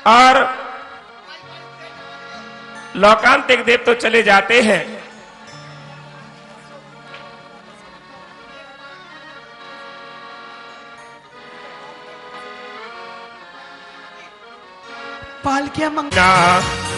और लोकांतिक देव तो चले जाते हैं, पालकिया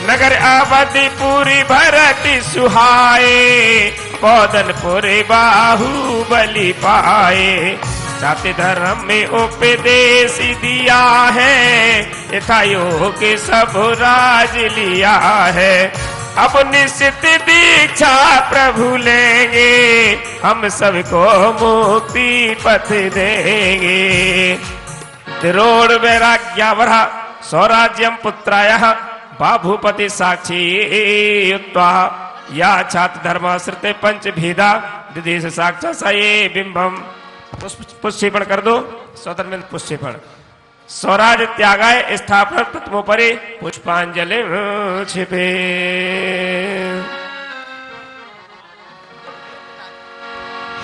नगर आबादी पूरी भरती सुहाए, पौधनपुरी बाहुबली पाए। जाति धर्म में उपदेश दिया है, यथायोग के सब राज लिया है। अब निश्चित दीक्षा प्रभु लेंगे, हम सबको मुक्ति पथ देंगे। द्रोण वैराग्यावरा स्वराज्यम पुत्रायः बाभूपति साक्षी युक्त्वा, या छात्र धर्माश्रिते पंच भेदा दिदेश साक्षात् स ये बिंबम। पुष्पीपण कर दो, स्वतंत्र पुष्पीपण। स्वराज त्यागाय स्थापन प्रथमोपरि पुष्पांजलि छिपे।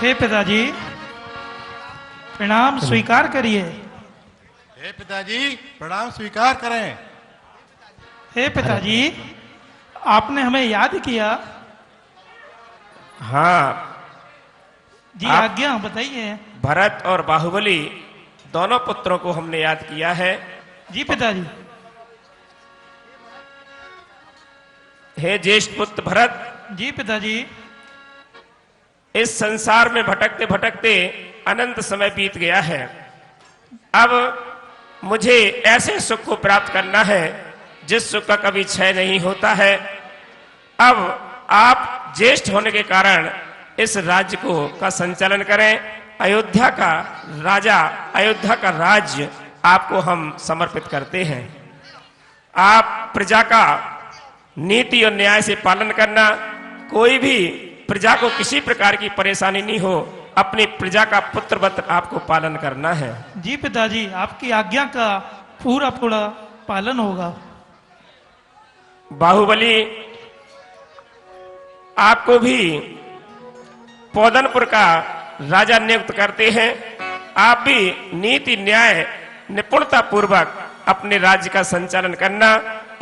हे पिताजी प्रणाम स्वीकार करिए। हे पिताजी प्रणाम स्वीकार करें। हे पिताजी आपने हमें याद किया। हाँ जी आज्ञा बताइए। भरत और बाहुबली दोनों पुत्रों को हमने याद किया है। जी पिताजी। हे ज्येष्ठ पुत्र भरत। जी पिताजी। इस संसार में भटकते भटकते अनंत समय बीत गया है। अब मुझे ऐसे सुख को प्राप्त करना है जिस सुख का कभी क्षय नहीं होता है। अब आप ज्येष्ठ होने के कारण इस राज्य का संचालन करें। अयोध्या का राजा, अयोध्या का राज्य आपको हम समर्पित करते हैं। आप प्रजा का नीति और न्याय से पालन करना, कोई भी प्रजा को किसी प्रकार की परेशानी नहीं हो, अपनी प्रजा का पुत्रवत आपको पालन करना है। जी पिताजी आपकी आज्ञा का पूरा पूरा पालन होगा। बाहुबली आपको भी पौधनपुर का राजा नियुक्त करते हैं। आप भी नीति न्याय निपुणता पूर्वक अपने राज्य का संचालन करना,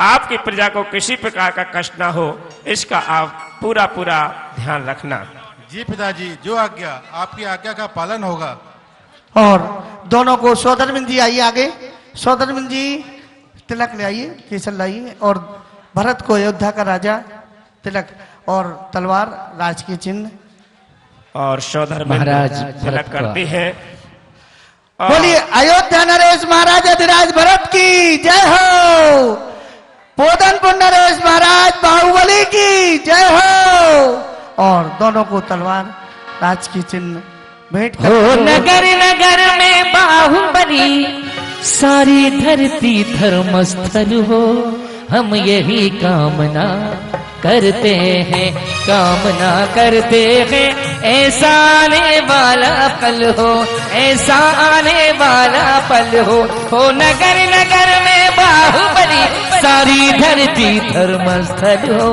आपकी प्रजा को किसी प्रकार का कष्ट ना हो, इसका आप पूरा पूरा ध्यान रखना। जी पिताजी जो आज्ञा, आपकी आज्ञा का पालन होगा। और दोनों को सौदरमिंद जी आइए आगे। सौदरमिंद जी तिलक ले आइए, केसर लाइए। और भरत को अयोध्या का राजा तिलक और तलवार राज के चिन्ह। और सौधर महाराज तिलक करते हैं। बोलिए अयोध्या नरेश महाराज अधिराज भरत की जय हो। पोधनपुर नरेश महाराज बाहुबली की जय हो। और दोनों को तलवार राज की चिन्ह भेंट हो। नगर नगर में बाहुबली, सारी धरती धर्मस्थल हो। हम यही कामना करते हैं, कामना करते हैं, ऐसा आने वाला पल हो, ऐसा आने वाला पल हो। हो नगर नगर में बाहुबली, सारी धरती धर्मस्थल हो।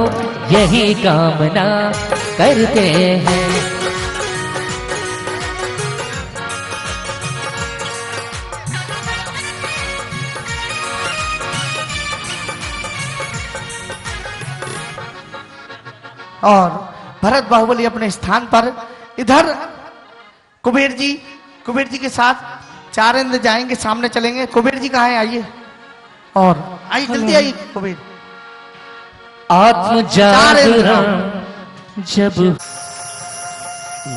यही कामना करते हैं। और भरत बाहुबली अपने स्थान पर। इधर कुबेर जी के साथ चार इंद्र जाएंगे, सामने चलेंगे। कुबेर जी कहाँ है, आइए। और आइए जल्दी आइए कुबेर। आत्म जागरण जब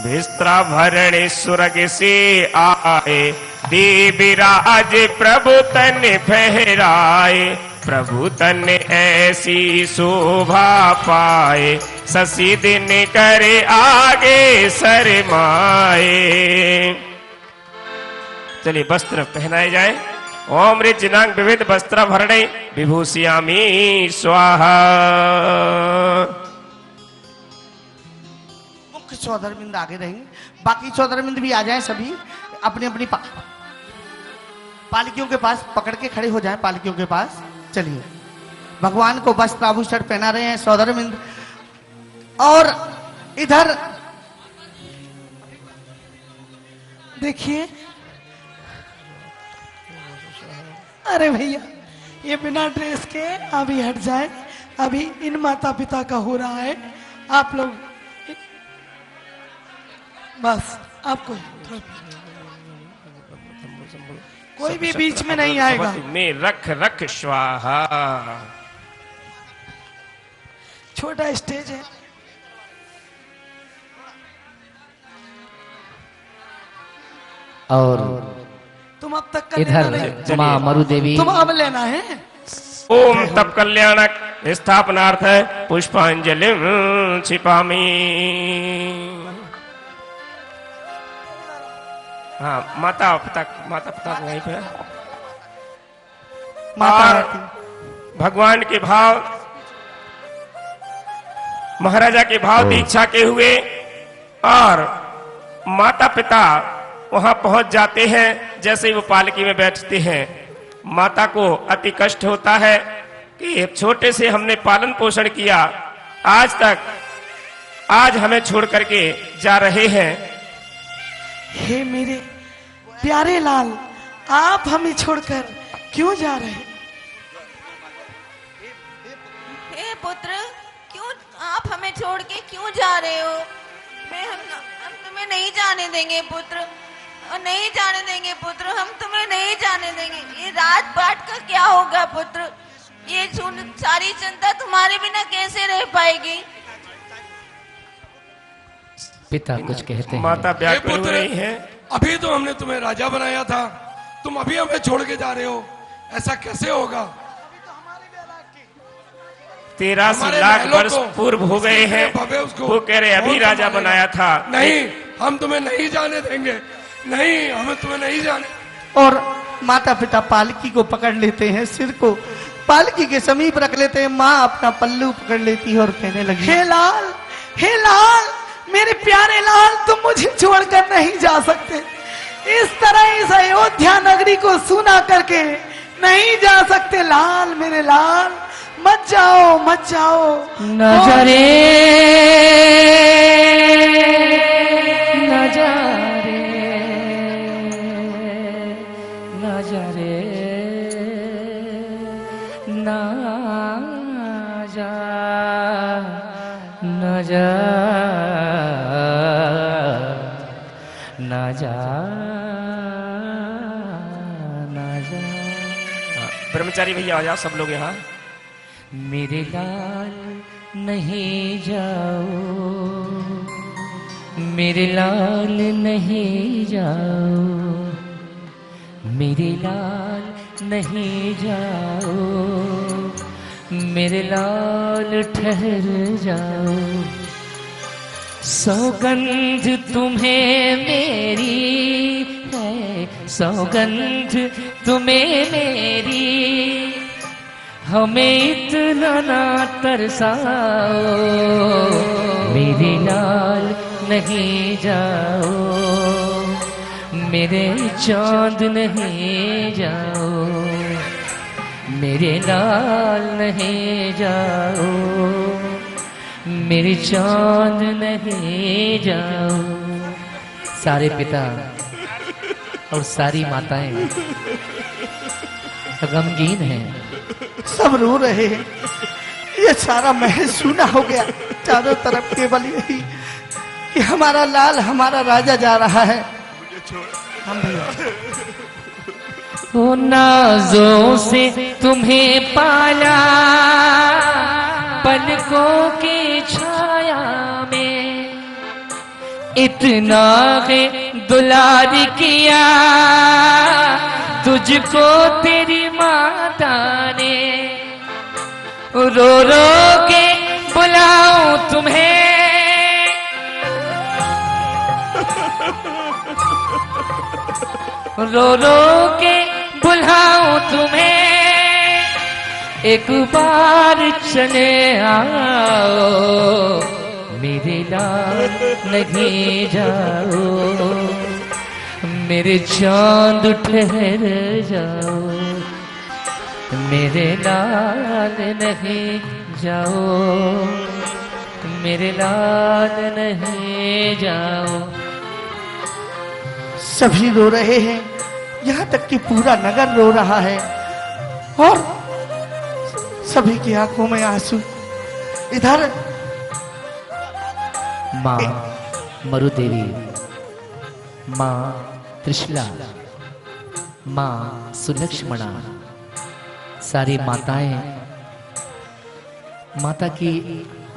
बिस्तरा भरणे सुरग से आए, देवराज प्रभु तन फहराए। प्रभु तन ऐसी शोभा पाए, शशि दिन करे आगे शरमाए। चलिए वस्त्र पहनाए जाए। ओम ऋजनांग विविध वस्त्र भरणे विभूषयामि स्वाहा। मुख्य सौधरमिंद आगे रहेंगे, बाकी सौधरमिंद भी आ जाएं। सभी अपनी अपनी पालकियों के पास पकड़ के खड़े हो जाएं। पालकियों के पास चलिए। भगवान को वस्त्र आभूषण पहना रहे हैं सौधरमिंद। और इधर देखिए, अरे भैया ये बिना ड्रेस के अभी हट जाए। अभी इन माता पिता का हो रहा है। आप लोग बस, आपको कोई भी बीच में नहीं आएगा। में रख रख स्वाहा। छोटा स्टेज है। और तुम अब तक का इधर लेना नहीं। माँ मरुदेवी तुम अब लेना है। ओम तप कल्याणक स्थापनार्थ पुष्पांजलि छिपामी। हाँ, माता पिता वहीं पे। और भगवान के भाव, महाराजा के भाव दीक्षा के हुए और माता पिता वहां पहुंच जाते हैं। जैसे ही वो पालकी में बैठते हैं, माता को अति कष्ट होता है कि एक छोटे से हमने पालन पोषण किया, आज तक आज हमें छोड़ करके जा रहे हैं। हे मेरे प्यारे लाल, आप हमें छोड़कर क्यों जा रहे हैं? हे पुत्र, क्यों आप हमें छोड़ के क्यों जा रहे हो? हम तुम्हें नहीं जाने देंगे पुत्र, और नहीं जाने देंगे पुत्र, हम तुम्हें नहीं जाने देंगे। ये रात बाट का क्या होगा पुत्र? ये सारी चिंता तुम्हारे बिना कैसे रह पाएगी? पिता कुछ कहते हैं। माता व्याकुल हो रही है। अभी तो हमने तुम्हें राजा बनाया था, तुम अभी हमें छोड़ के जा रहे हो, ऐसा कैसे होगा? 83 लाख वर्ष पूर्व हो गए हैं। वो कह रहे अभी राजा बनाया था। नहीं, हम तुम्हें नहीं जाने देंगे, नहीं, हमें तुम्हें नहीं जाने। और माता पिता पालकी को पकड़ लेते हैं, सिर को पालकी के समीप रख लेते हैं। माँ अपना पल्लू पकड़ लेती है और कहने लगी, हे लाल, मेरे प्यारे लाल, तुम मुझे छोड़कर नहीं जा सकते। इस तरह इस अयोध्या नगरी को सूना करके नहीं जा सकते लाल, मेरे लाल, मत जाओ, मत जाओ। न जा रे, न जा रे, न जा रे, न जा, न जा, न जा, न जा। ब्रह्मचारी भैया आ जाओ सब लोग यहाँ। मेरे लाल नहीं जाओ, मेरे लाल नहीं जाओ, मेरे लाल नहीं जाओ, मेरे लाल ठहर जाओ। सौगंध तुम्हें मेरी है, सौगंध तुम्हें मेरी, हमें इतना ना तरसाओ। मेरे लाल नहीं जाओ, मेरे चांद नहीं जाओ, मेरे लाल नहीं जाओ, मेरे चांद नहीं जाओ। सारे पिता और सारी माताएं गमगीन हैं, सब रो रहे हैं। ये सारा महल सूना हो गया, चारों तरफ केवल यही कि हमारा लाल, हमारा राजा जा रहा है। हम भैया ओ नाज़ों से तुम्हें पाला, पलकों की छाया में इतना है दुलार किया, तुझको तेरी माता ने। रो रो के बुलाऊं तुम्हें, रो रो के बुलाऊं तुम्हें, एक बार चले आओ। मेरे लाल नहीं जाओ, मेरे चांद ठहर जाओ, मेरे लाल नहीं जाओ, मेरे लाल नहीं जाओ। सभी रो रहे हैं, यहाँ तक कि पूरा नगर रो रहा है। और सभी की आंखों में आंसू। इधर माँ मरुदेवी, माँ त्रिशला, माँ सुलक्ष्मणा, सारी माताएं, माता की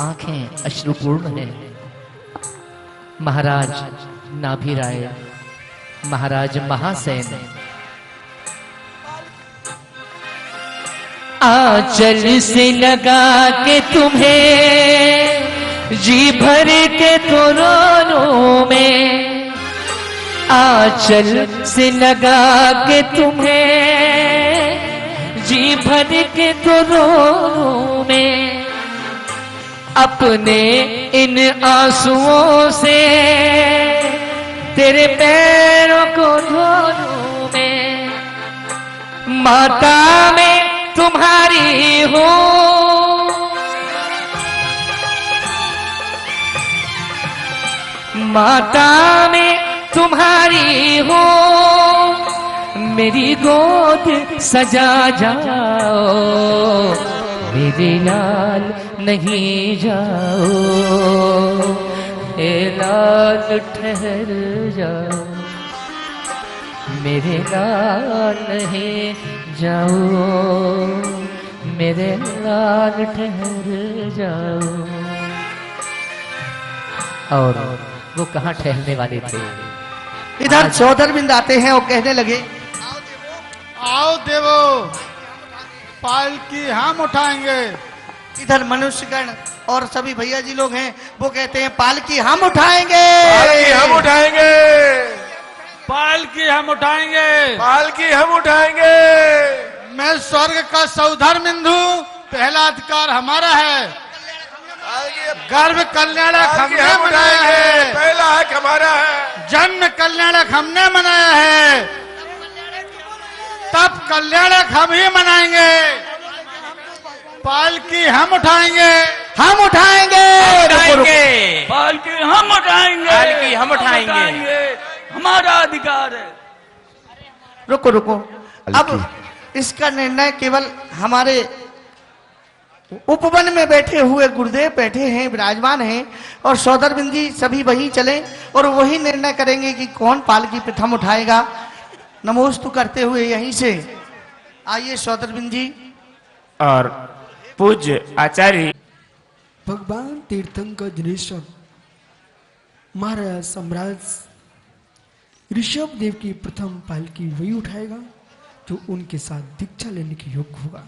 आंखें अश्रुपूर्ण हैं। महाराज नाभि राय, महाराज महासेन, आंचल से लगा के तुम्हें जी भर के तो रोनों में, आंचल से लगा के तुम्हें जी भर के तो रोनों में, अपने इन आंसुओं से तेरे पैरों को धोनों में, माता में तुम्हारी हो, माता में तुम्हारी हो, मेरी गोद सजा जाओ, मेरे लाल नहीं जाओ, ए लाल ठहर जाओ, मेरे लाल नहीं जाओ, मेरे लाल ठहर जाओ। और वो कहाँ ठहरने वाले थे? इधर सौदरबिंद आते हैं और कहने लगे, आओ देवो, पालकी हम उठाएंगे। इधर मनुष्यगण और सभी भैया जी लोग हैं, वो कहते हैं पालकी हम उठाएंगे, पालकी हम उठाएंगे, पालकी हम उठाएंगे, पालकी हम उठाएंगे। मैं स्वर्ग का सौधर्मिंद हूँ, पहला अधिकार हमारा है। गर्भ कल्याणक हमने मनाया है, पहला हक हमारा है। जन्म कल्याणक हमने मनाया है, तब कल्याणक हम ही मनाएंगे। पालकी हम उठाएंगे, हम उठाएंगे, पालकी हम उठाएंगे, पालकी हम उठाएंगे, हमारा अधिकार है। रुको रुको, अब इसका निर्णय केवल हमारे उपवन में बैठे हुए गुरुदेव बैठे हैं, विराजमान हैं, और सौदरबिंद जी सभी वहीं चले और वही निर्णय करेंगे कि कौन पालकी प्रथम उठाएगा। नमोस्तु करते हुए यहीं से आइए सौदरबिंद जी। और पूज्य आचार्य भगवान तीर्थंकर दिनेश्वर महाराज सम्राट ऋषभ देव की प्रथम पालकी वही उठाएगा जो उनके साथ दीक्षा लेने के योग्य होगा।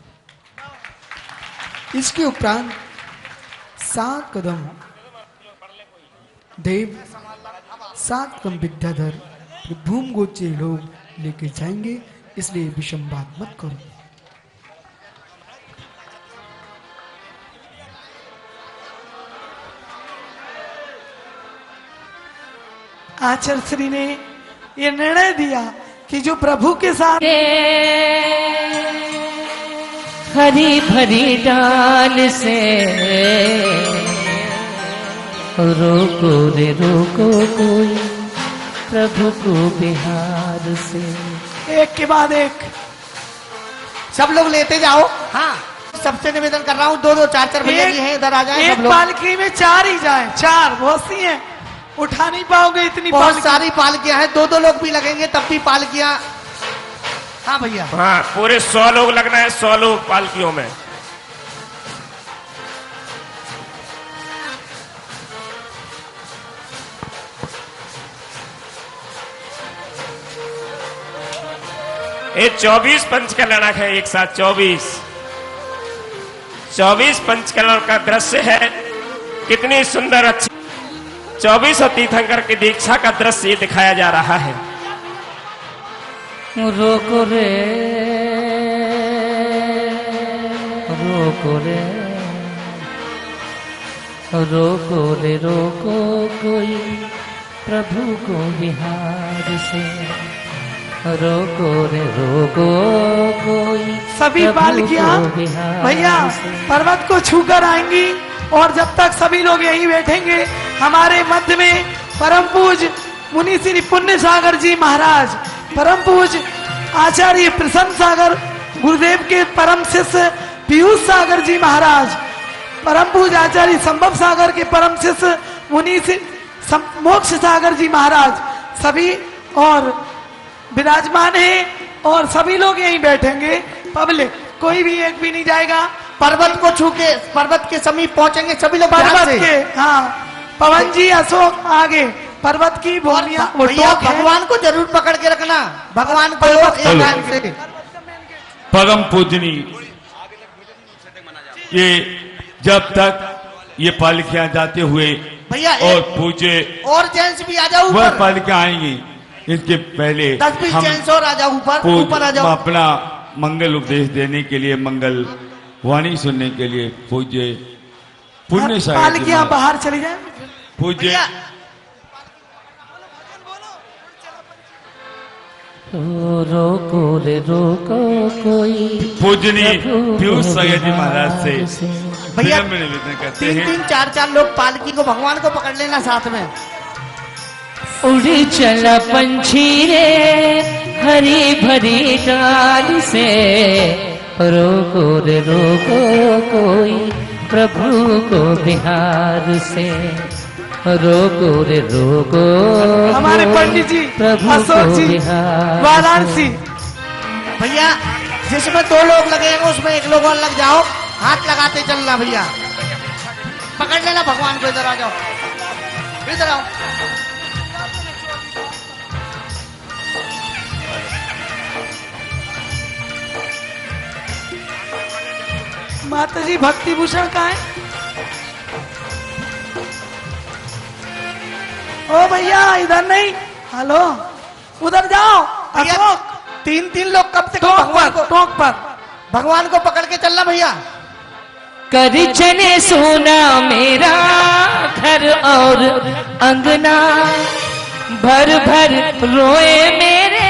इसके उपरांत 7 कदम देव, 7 कदम विद्याधर भूम गोचे लोग लेके जाएंगे, इसलिए विषम बात मत करो। आचार्य श्री ने ये निर्णय दिया कि जो प्रभु के साथ हरी भरी डाल से रोको रे रोको कोई प्रभु को बिहार से। एक के बाद एक सब लोग लेते जाओ। हाँ, सबसे निवेदन कर रहा हूँ, 2-2 4-4 भैया जी हैं, इधर आ जाए एक सब लोग। पालकी में 4 ही जाए, 4 बहुत सी हैं, उठा नहीं पाओगे इतनी बहुत सारी पालकियां हैं, 2-2 लोग भी लगेंगे तब भी पालकियां। हाँ भैया, हाँ, पूरे 100 लोग लगना है, 100 लोग पालकियों में। ये 24 पंचकल्याणक है एक साथ, 24 पंचकल्याण का दृश्य है। कितनी सुंदर अच्छी 24 तीर्थंकर की दीक्षा का दृश्य ये दिखाया जा रहा है। रोको रे रोको रे रोको रे रोको कोई प्रभु को बिहार से, रोको रे रोको कोई सभी पालकियां भैया पर्वत को छूकर आएंगी, और जब तक सभी लोग यहीं बैठेंगे, हमारे मध्य में परम पूज मुनि श्री पुण्य सागर जी महाराज, परम पूज आचार्य प्रसन्न सागर गुरुदेव के परम शिष्य पीयूष सागर जी महाराज, परम पूज्य आचार्य संभव सागर के परम शिष्य मुनि से मोक्ष सागर जी महाराज सभी और विराजमान हैं और सभी लोग यहीं बैठेंगे। पब्लिक कोई भी एक भी नहीं जाएगा। पर्वत को छू के पर्वत के समीप पहुंचेंगे सभी लोग पर्वत के, हाँ पवन जी अशोक आगे पर्वत की भूमिया भगवान को जरूर पकड़ के रखना, भगवान को एक हाथ से। परम पूजनी, ये जब तक ये पालिकियां जाते हुए भैया और पूजे और जेंट्स भी आ जाओ, वह पालिका आएंगी, इसके पहले 10-20 जेंट्स और आ जाओ, ऊपर आ जाओ। अपना मंगल उपदेश देने के लिए, मंगल वाणी सुनने के लिए पूज्य पुण्य पालिकियां बाहर चली जाए। पूज्य रोको रे रोको कोई पूजनी पीयूष सागर जी महाराज से भैया निवेदन करते हैं। 3-3 4-4 लोग पालकी को भगवान को पकड़ लेना साथ में। उड़ी चला पंछी रे हरी भरी डाल से, रोको रे रोको कोई प्रभु को बिहार से, रोको रे रोको हमारे पंडित जी अशोक जी वाराणसी। भैया जिसमें 2 लोग लगेंगे उसमें 1 लोग और लग जाओ, हाथ लगाते चलना भैया, पकड़ लेना भगवान को। इधर आ जाओ, इधर आओ। माता जी भक्ति भूषण कहाँ है? ओ भैया इधर नहीं, हेलो उधर जाओ। अशोक 3-3 लोग कब तक टोक पर भगवान को पकड़ के चलना भैया। कर चने सोना मेरा घर और अंगना, भर भर रोए मेरे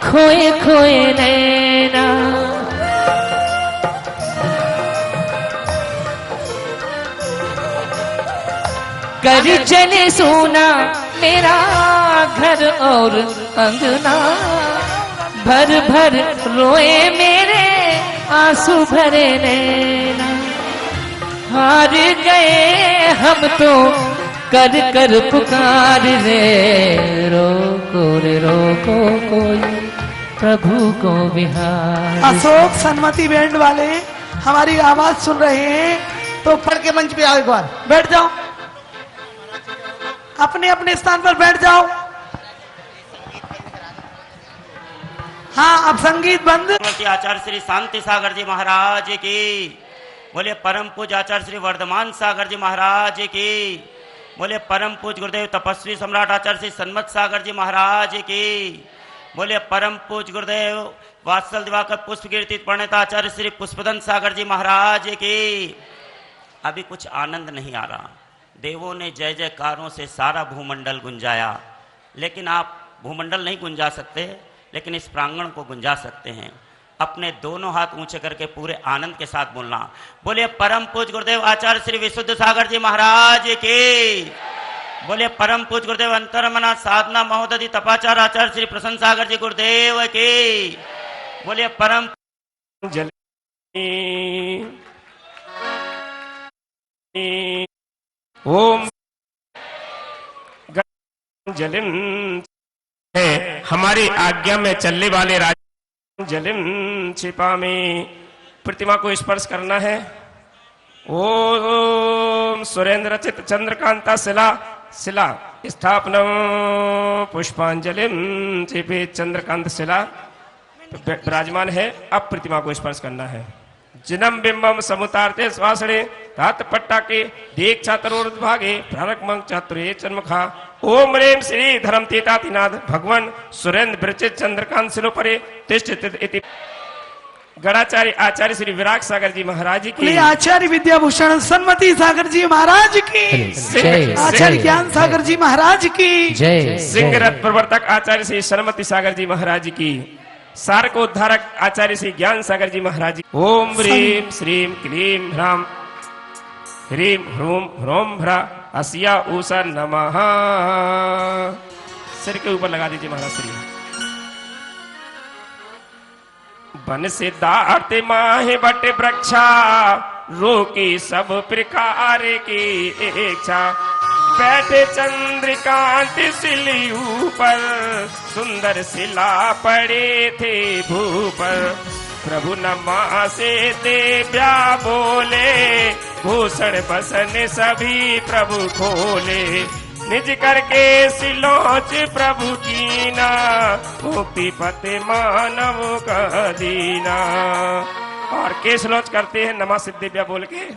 खोए खोए नैना, कर चने सोना मेरा घर और अंगना, भर भर रोए मेरे आंसू भरे नैना, हार गए हम तो कर कर पुकार रे, रोको रे रोको कोई प्रभु को बिहार। अशोक सन्मति बैंड वाले हमारी आवाज सुन रहे हैं तो पढ़ के मंच पे आओ, एक बार बैठ जाओ, अपने अपने स्थान पर बैठ जाओ। हाँ अब संगीत बंद। आचार्य श्री शांति सागर जी महाराज की बोले, परम पूज्य आचार्य श्री वर्धमान सागर जी महाराज की बोले, परम पूज्य गुरुदेव तपस्वी सम्राट आचार्य श्री सन्मत सागर जी महाराज की बोले, परम पूज्य गुरुदेव वात्सल दिवाकर पुष्प कीर्ति प्रणेता आचार्य श्री पुष्पदन सागर जी महाराज की। अभी कुछ आनंद नहीं आ रहा, देवों ने जय जयकारों से सारा भूमंडल गुंजाया, लेकिन आप भूमंडल नहीं गुंजा सकते, लेकिन इस प्रांगण को गुंजा सकते हैं। अपने दोनों हाथ ऊंचे करके पूरे आनंद के साथ बोलना, बोले परम पूज्य गुरुदेव आचार्य श्री विशुद्ध सागर जी महाराज की, बोले परम पूज्य गुरुदेव अंतरमना साधना महोदधि तपाचार आचार्य श्री प्रसन्न सागर जी गुरुदेव की, बोले परम जल ओम जलिम है हमारी आज्ञा में चलने वाले राज जलिम छिपा में प्रतिमा को स्पर्श करना है। ओम सुरेंद्र चित चंद्रकांता शिला शिला स्थापना पुष्पांजलिम छिपे चंद्रकांत शिला विराजमान है। अब प्रतिमा को स्पर्श करना है। जिनम बिंबम समुतारते स्वासणे तात पट्टा के दीक्षा तरोर्भागे प्रारक मंग चातुरे चन्मुखा ओम रेम श्री धर्म तेतातिनाथ भगवान सुरेंद्र ब्रचित चंद्रकांत शिलोपरे तिष्ठित इति गणाचार्य आचार्य श्री विराग सागर जी महाराज की, आचार्य विद्याभूषण सन्मति सागर जी महाराज की, आचार्य ज्ञान सागर जी महाराज की, सिंह रथ प्रवर्तक आचार्य श्री सन्मति सागर जी महाराज की, सार को उद्धारक आचार्य श्री ज्ञान सागर जी महाराज। ओम ह्रीम श्रीम क्लीम ह्राम ह्रीम ह्रूम ह्रोम भ्रा अस्या ऊषा नमः। सिर के ऊपर लगा दीजिए महाराज श्री। बन सिद्धार्थ माहे बट वृक्षा रोकी सब प्रकार की इच्छा। बैठे चंद्रकांत सिली ऊपर सुंदर शिला पड़े थे भूपर। प्रभु नमा से देव्या बोले भूषण बसन सभी प्रभु खोले। निज करके सिलोच प्रभु कीना मुक्ति पते मानव का दीना। और केसलोच करते हैं नमा सिद्धिव्या बोल के।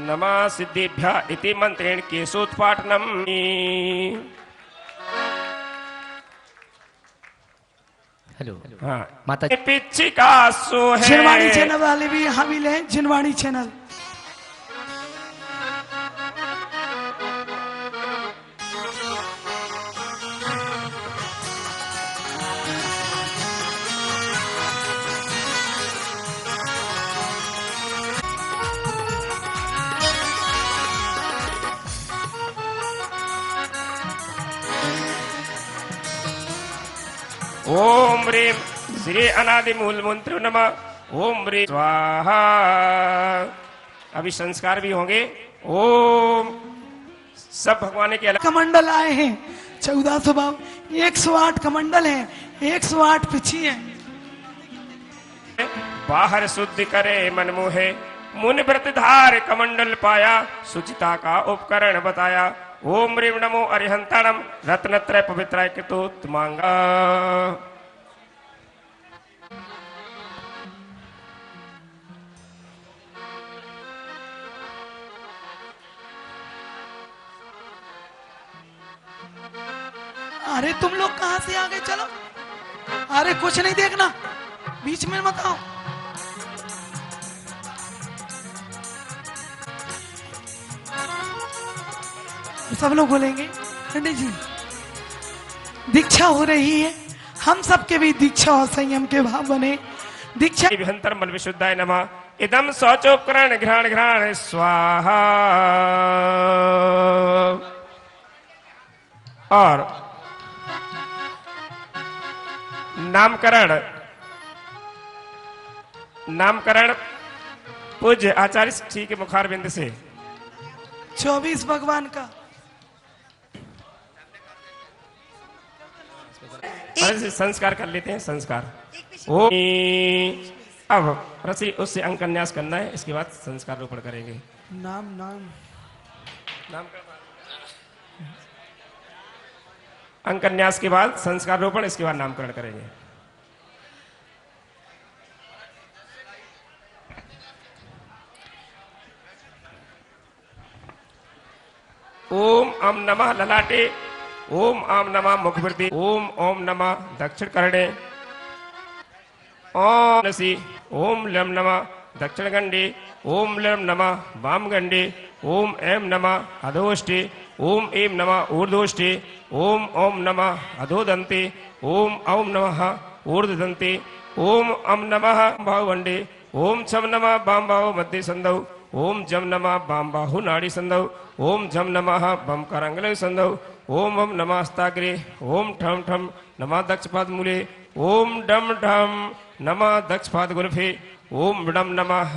नमा सिद्धिभ्या इति मंत्रेण केशोत्पाटनम। हेलो हाँ माता पिछी का सो है। जिनवाणी चैनल वाले भी यहाँ मिले हैं, जिनवाणी चैनल। ओम ह्रीम श्री अनादि मूल मंत्र नमः। ओम ह्रीम स्वाहा। अभी संस्कार भी होंगे। ओम सब भगवान के अलग कमंडल आए हैं 1400 108 कमंडल हैं, 108 पिछी हैं। बाहर शुद्ध करे मन मोहे मुन व्रत धार कमंडल पाया सुचिता का उपकरण बताया। ओम ह्रीम नमो अरिहंताणम रत्नत्रय पवित्राय कृतो मांगा। अरे तुम लोग कहां से आ गए? चलो, अरे कुछ नहीं देखना, बीच में मत आओ। सब लोग बोलेंगे पंडित जी दीक्षा हो रही है, हम सबके भी दीक्षा और संयम के भाव बने। दीक्षा विहंतर मल विशुद्धाय नमः। इदम शौचोपकरण घ्राण घ्राण स्वाहा। और नामकरण पूज्य आचार्य श्री के मुखार बिंद से 24 भगवान का। संस्कार कर लेते हैं। संस्कार ओ अब रसी उससे अंकन्यास करना है, इसके बाद संस्कार रोपण करेंगे। नाम नाम नाम अंकन्यास के बाद संस्कार रोपण, इसके बाद नामकरण करेंगे। ओम अम नमः ललाटे। ओम आम नमः मुखवृत्ति। ओम नमः दक्षिण करणे। ओम नसी। ओम लम नमः दक्षिण गंडे। ओम लम नमः वाम गंडे। ओम एम नमः अधोष्टे। ओम एम नमः ऊर्ध्वष्टे। ओम नमः अधोदंते। ओम नमः ऊर्ध्वदंते। ओम अम नमः बाहुवंडे। ओम छम नमः वाम बाहु मध्य संधौ। ओम जम नमः वाम बाहु नाड़ी संधौ। ओम झम नमः बम करंगल संधौ। ओम नमः हस्ताग्रे। ओम ठम ठम नमः दक्षपाद मूले। ओम डम ढम नमः दक्षपाद गुल्फे। ओम डम नमः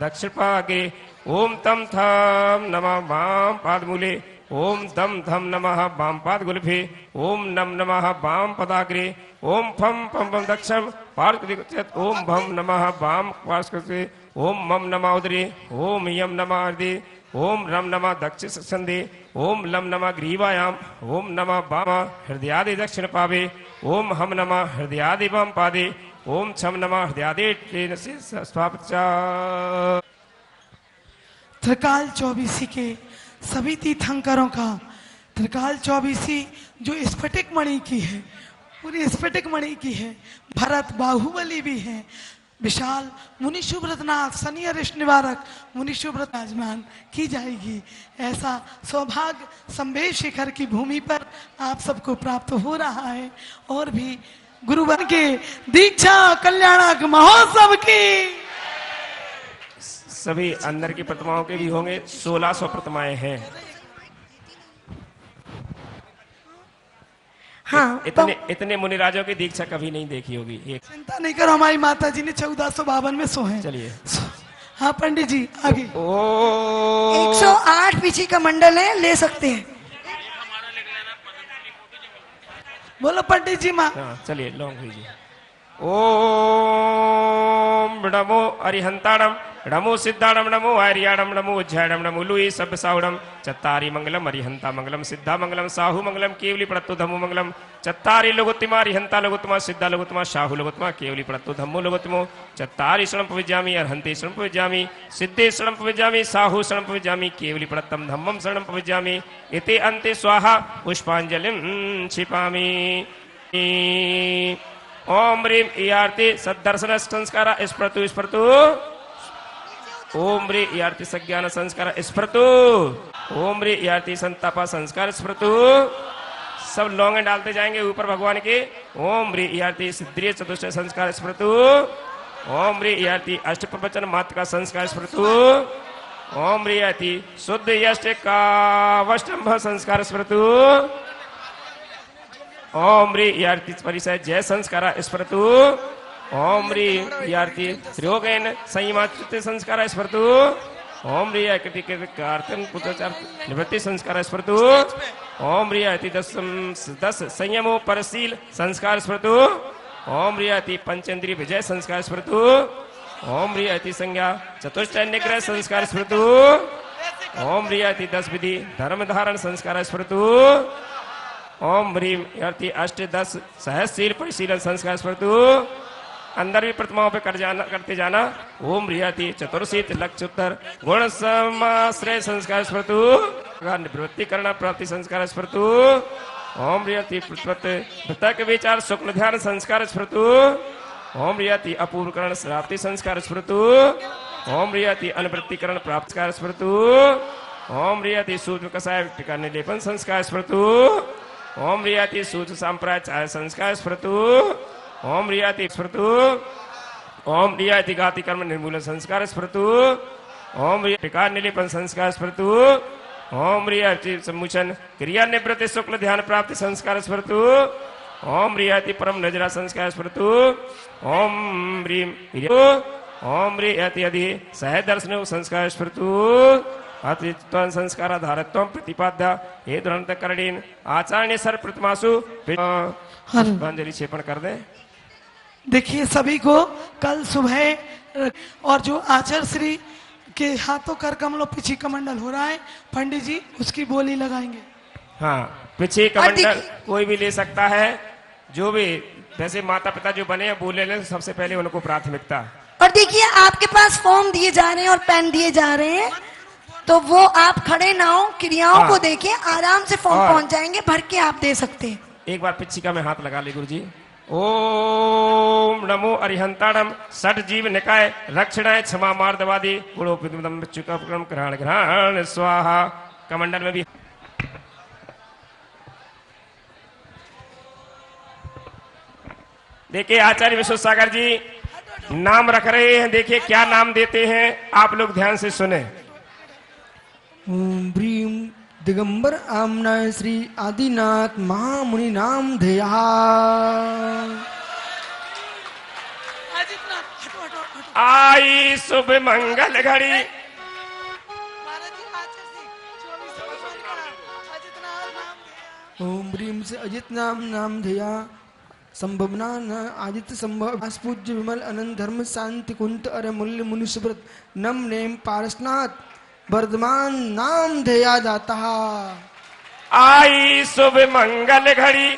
दक्षिणपागे। ओम तम थम नमः वाम पाद मूले। ओम दम धम नमः वाम पाद गुल्फे। ओम नम नमः वाम पदाग्रे। ओम फम पम पम दक्षम पार्श्व। ओम भम नमः वाम पार्श्व। ओम मम नमः उदरे। ओम यम नमः हृदय। ओम रम नमः दक्षिण संधे। ओम लम नमः ग्रीवायाम। ओम नमः वाम हृदयादि दक्षिण पावे। ओम हम नमः हृदयादि वाम पादे। ओम छम नमः हृदयादि स्वापचा। त्रिकाल चौबीसी के सभी तीर्थंकरों का त्रिकाल चौबीसी जो स्फटिक मणि की है, पूरी स्फटिक मणि की है। भरत बाहुबली भी है। विशाल मुनि सुब्रतनाथ शनि अरिष्ट निवारक मुनि सुब्रत आजमान की जाएगी। ऐसा सौभाग्य संवेद शिखर की भूमि पर आप सबको प्राप्त हो रहा है। और भी गुरुवर के दीक्षा कल्याणक महोत्सव की सभी अंदर की प्रतिमाओं के भी होंगे। 1600 प्रतिमाएं हैं। हाँ, इतने मुनिराजों की दीक्षा कभी नहीं देखी होगी। चिंता नहीं करो, हमारी माता जी ने 1452 में सोए। चलिए हाँ पंडित जी आगे। 108 पीछे का मंडल है, ले सकते हैं। बोलो पंडित जी माँ। चलिए लॉन्ग लीजिए। ओम नमो अरिहंताणम नमो सिद्धाणम नमो आर्याणम नमो उज्जैणम नमो लुई सब साउणम चत्तारी मंगलम अरिहंता मंगलम सिद्धा मंगलम साहु मंगलम केवली प्रत्तु धम्मो मंगलम चत्तारी लोगोत्तमा अरिहंता लोगोत्तमा सिद्धा लोगोत्तमा साहु लोगोत्तमा केवली प्रत्तु धम्मो लोगोत्तमो चत्तारी शरणं पविज्यामि अरहन्ते शरणं पविज्यामि सिद्धे शरणं पविज्यामि साहु शरणं पविज्यामि केवली प्रत्तम धम्मं शरणं पविज्यामि इति अन्ते स्वाहा पुष्पांजलिं क्षिपामि। ओम ह्रीं ईयार्ति सद्दर्शन संस्कार स्फुरतु स्फुरतु। ओम ह्रीं ईयार्ति सज्ञान संस्कार स्फुरतु। ओम ह्रीं ईयार्ति संताप संस्कार स्फुरतु। सब लौंगे डालते जाएंगे ऊपर भगवान के। ओम ह्रीं ईयार्ति सिद्धिय चतुष्टय संस्कार स्फुरतु। ओम ह्रीं ईयार्ति अष्ट प्रवचन मात्र का संस्कार स्फुरतु। ओम ह्रीं ईयार्ति शुद्ध यष्ट कावष्टंभ संस्कार स्फुरतु। ओम ह्रीं ईयार्ति परिसय जय संस्कार स्फुरतु। ओम ह्रीं ईयार्ति श्रीयोगेन संयमाचित संस्कार स्फुरतु। ओम ह्रीं ईयार्ति कार्तन पुत्रचार निवृत्ति संस्कार स्फुरतु। ओम ह्रीं ईयार्ति 10 संयमो परशील संस्कार स्फुरतु। ओम ह्रीं ईयार्ति पंचेंद्रिय विजय संस्कार स्फुरतु। ओम ह्रीं ईयार्ति संज्ञा चतुष्टय निग्रह संस्कार स्फुरतु। ओम ह्रीं ईयार्ति 10 विधि धर्म धारण संस्कार स्फुरतु। ओम ह्रीं ईयार्ति 8-10 सहजशील परिशीलन संस्कार स्फुरतु। अंदर भी प्रतिमाओं पे करते जाना। ओम ह्रीं ईयार्ति चतुर्शीत लक्षोत्तर गुण समाश्रय संस्कार स्फुरतु। निवृत्ति करना प्राप्ति संस्कार स्फुरतु। ओम ह्रीं ईयार्ति पृथक विचार शुक्ल ध्यान संस्कार स्फुरतु। ओम ह्रीं ईयार्ति अपूर्वकरण प्राप्ति संस्कार स्फुरतु। ओम ह्रीं ईयार्ति अनवृत्तिकरण प्राप्ति संस्कार स्फुरतु। ओम ह्रीं ईयार्ति सूत्र कषाय टीका निलेपन संस्कार स्फुरतु। ओम ह्रीं ईयार्ति सूत्र संप्राय चाय संस्कार स्फुरतु। ओम ह्रीं ईयार्ति स्फुरतु। ओम ह्रीं ईयार्ति घाति कर्म निर्मूलन संस्कार स्फुरतु। ओम ह्रीं टीका निलेपन संस्कार स्फुरतु। ओम ह्रीं ईयार्ति सम्मुचन क्रिया निवृत्ति शुक्ल ध्यान प्राप्ति संस्कार स्फुरतु। ओम ह्रीं ईयार्ति परम नजरा संस्कार स्फुरतु। ओम ह्रीं ओम ह्रीं ईयार्ति अधि सह दर्शन संस्कार स्फुरतु। अतित्व संस्कार धारत्व प्रतिपाद्य हे दुरंत करणीन आचार्य सर प्रतिमासु पुष्पांजलि क्षेपण कर दे। देखिए सभी को कल सुबह और जो आचार्य श्री के हाथों कर कमलों पीछे कमंडल हो रहा है, पंडित जी उसकी बोली लगाएंगे। हाँ, पीछे कमंडल कोई भी ले सकता है। जो भी वैसे माता पिता जो बने हैं बोले ले, सबसे पहले उनको प्राथमिकता। और देखिए आपके पास फॉर्म दिए जा रहे हैं और पेन दिए जा रहे हैं, तो वो आप खड़े ना हो, क्रियाओं को देखें, आराम से फॉर्म पहुंच जाएंगे, भर के आप दे सकते हैं। एक बार पिछिका में हाथ लगा ले गुरुजी। ओम नमो अरिहंताणम षट जीव निकाय रक्षणाय क्षमा मार्दवादी गुणोपम चुकापक्रम ग्रहण ग्रहण स्वाहा। कमंडल में भी देखिए आचार्य विश्वसागर जी नाम रख रहे हैं। देखिए क्या नाम देते हैं, आप लोग ध्यान से सुने। ओम ह्रीं दिगंबर आमनाय श्री आदिनाथ महामुनि नाम धेया। आई शुभ मंगल घड़ी। ओम ह्रीं से अजित नाम धेया संभवना न आदित्य संभव पूज्य विमल अनंत धर्म शांति कुंत अरे मूल्य मुनि सुब्रत नम नेम पारसनाथ वर्धमान नाम धेया जाता। आई शुभ मंगल घड़ी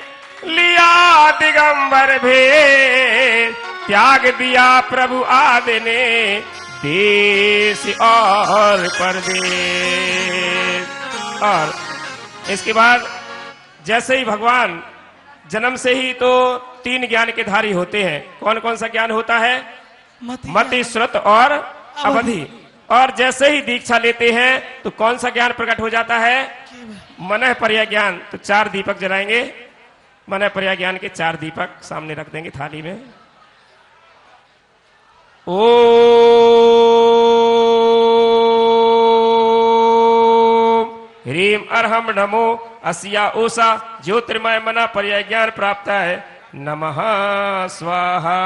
लिया दिगंबर भेद त्याग दिया प्रभु आदि ने देश और परदेश। और इसके बाद जैसे ही भगवान जन्म से ही तो 3 ज्ञान के धारी होते हैं। कौन कौन सा ज्ञान होता है? मति श्रुत और अवधि। और जैसे ही दीक्षा लेते हैं तो कौन सा ज्ञान प्रकट हो जाता है? मनः पर्या ज्ञान। तो 4 दीपक जलाएंगे। मनः पर्या ज्ञान के 4 दीपक सामने रख देंगे थाली में। ओम ह्रीम अर्हम नमो अस्या ओसा ज्योतिर्मय मना पर्याय ज्ञान प्राप्त है नमः स्वाहा।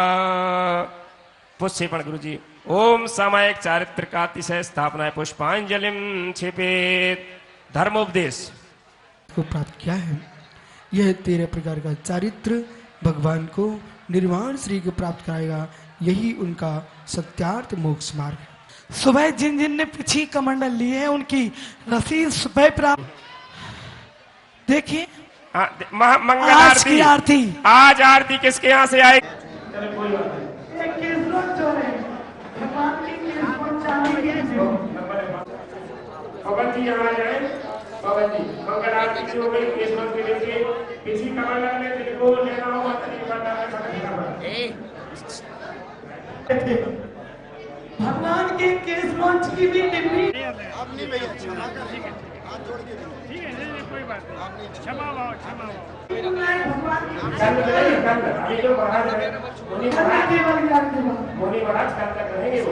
पुष्पेपण गुरु जी। ओम सामायिक चारित्र का अतिशय स्थापना पुष्पांजलिम छिपेत। धर्मोपदेश को प्राप्त किया है। यह 13 प्रकार का चारित्र भगवान को निर्वाण श्री को प्राप्त कराएगा। यही उनका सत्यार्थ मोक्ष मार्ग है। सुबह जिन जिन ने पीछी कमंडल लिए हैं उनकी रसीद सुबह प्राप्त। देखिए मंगल आज की आरती। आज आरती किसके यहाँ से आए? पवन जी यहाँ जाए। पवन जी मंगल आरती की हो गई। केसवन के लेके किसी कमंडल में जिनको लेना होगा भगवान के केस मंच की भी डिब्बी। अब नहीं भैया क्षमा कर, हाथ जोड़ के ठीक है, कोई बात नहीं, क्षमा भाव क्षमा अभी जो महाराज मोनी महाराज कल तक रहेंगे वो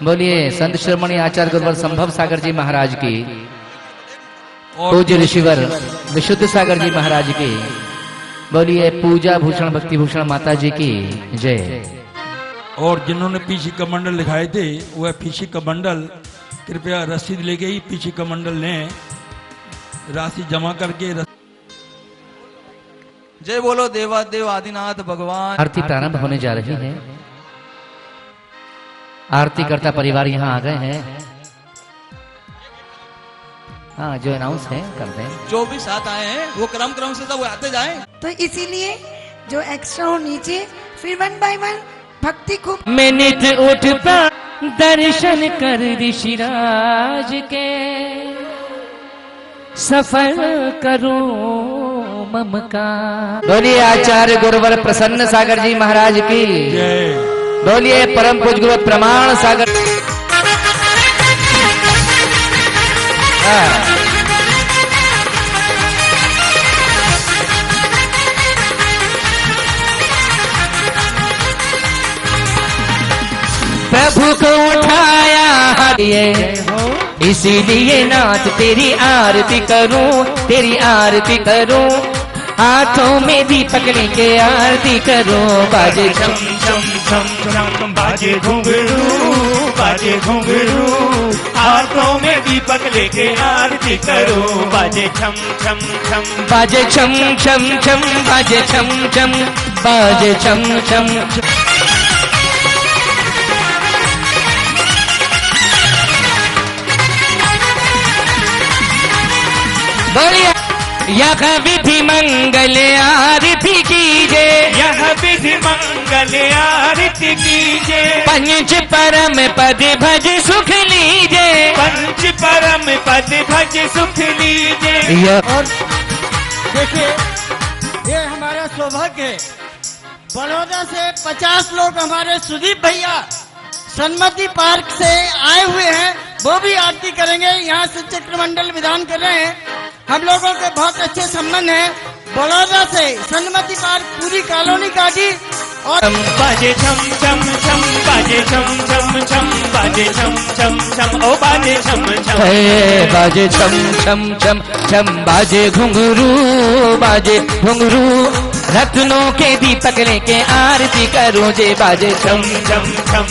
बोलिए संत शिरोमणि आचार्य गुरुवर संभव सागर जी महाराज की, पूज्य ऋषिवर विशुद्ध सागर जी महाराज की, बोलिए पूजा भूषण भक्ति भूषण माता जी की जय। और जिन्होंने पीछे कमंडल लिखाए थे वह पीछे कमंडल कृपया रसीद ले गई। पीछे कमंडल लें, राशि जमा करके जय बोलो देवादेव आदिनाथ भगवान। आरती प्रारंभ होने जा रही है। आरती करता परिवार यहाँ आ गए हैं। हाँ जो अनाउंस है कर दें। जो भी साथ आए हैं वो क्रम से सब आते जाएं। तो इसीलिए जो एक्स्ट्रा हो नीचे, फिर 1 बाय 1 भक्ति खूब। मैं नित उठता दर्शन कर ऋषिराज के, सफल करो मम का। बोलिए आचार्य गुरुवर प्रसन्न सागर जी महाराज की, बोलिए परम पूज्य गुरु प्रमाण सागर। प्रभु को उठाया इसीलिए नाथ तेरी आरती करूं, तेरी आरती करूं। हाथों में दीपक लेके आरती करूं। बाजे छम छम छम छम बाजे घुंघरू, बाजे घुंघरू। हाथों में दीपक लेके आरती करूं। बाजे छम छम छम, बाजे छम छम छम, बाजे छम छम, बाजे छम छम। बोलिए यह विधि मंगल आरती कीजे, यह विधि मंगल आरती कीजे। पंच परम पद भज सुख लीजे, पंच परम पद भज सुख लीजे। और देखिए ये हमारा सौभाग्य है, बड़ौदा से 50 लोग हमारे सुदीप भैया सन्मति पार्क से आए हुए हैं, वो भी आरती करेंगे। यहाँ से चक्रमंडल विधान कर रहे हैं। हम लोगों के बहुत अच्छे संबंध हैं। बड़ौदा से सन्मति पार्क पूरी कॉलोनी काटी। और बाजे छम छम छम, बाजे छम छम छम, बाजे छम छम छम, ओ बाजे छम छम, बाजे छम छम छम छम। बाजे घुंघरू, बाजे घुंघरू। रत्नों के दीपक लेके आरती करूं जे। बाजे छम छम छम।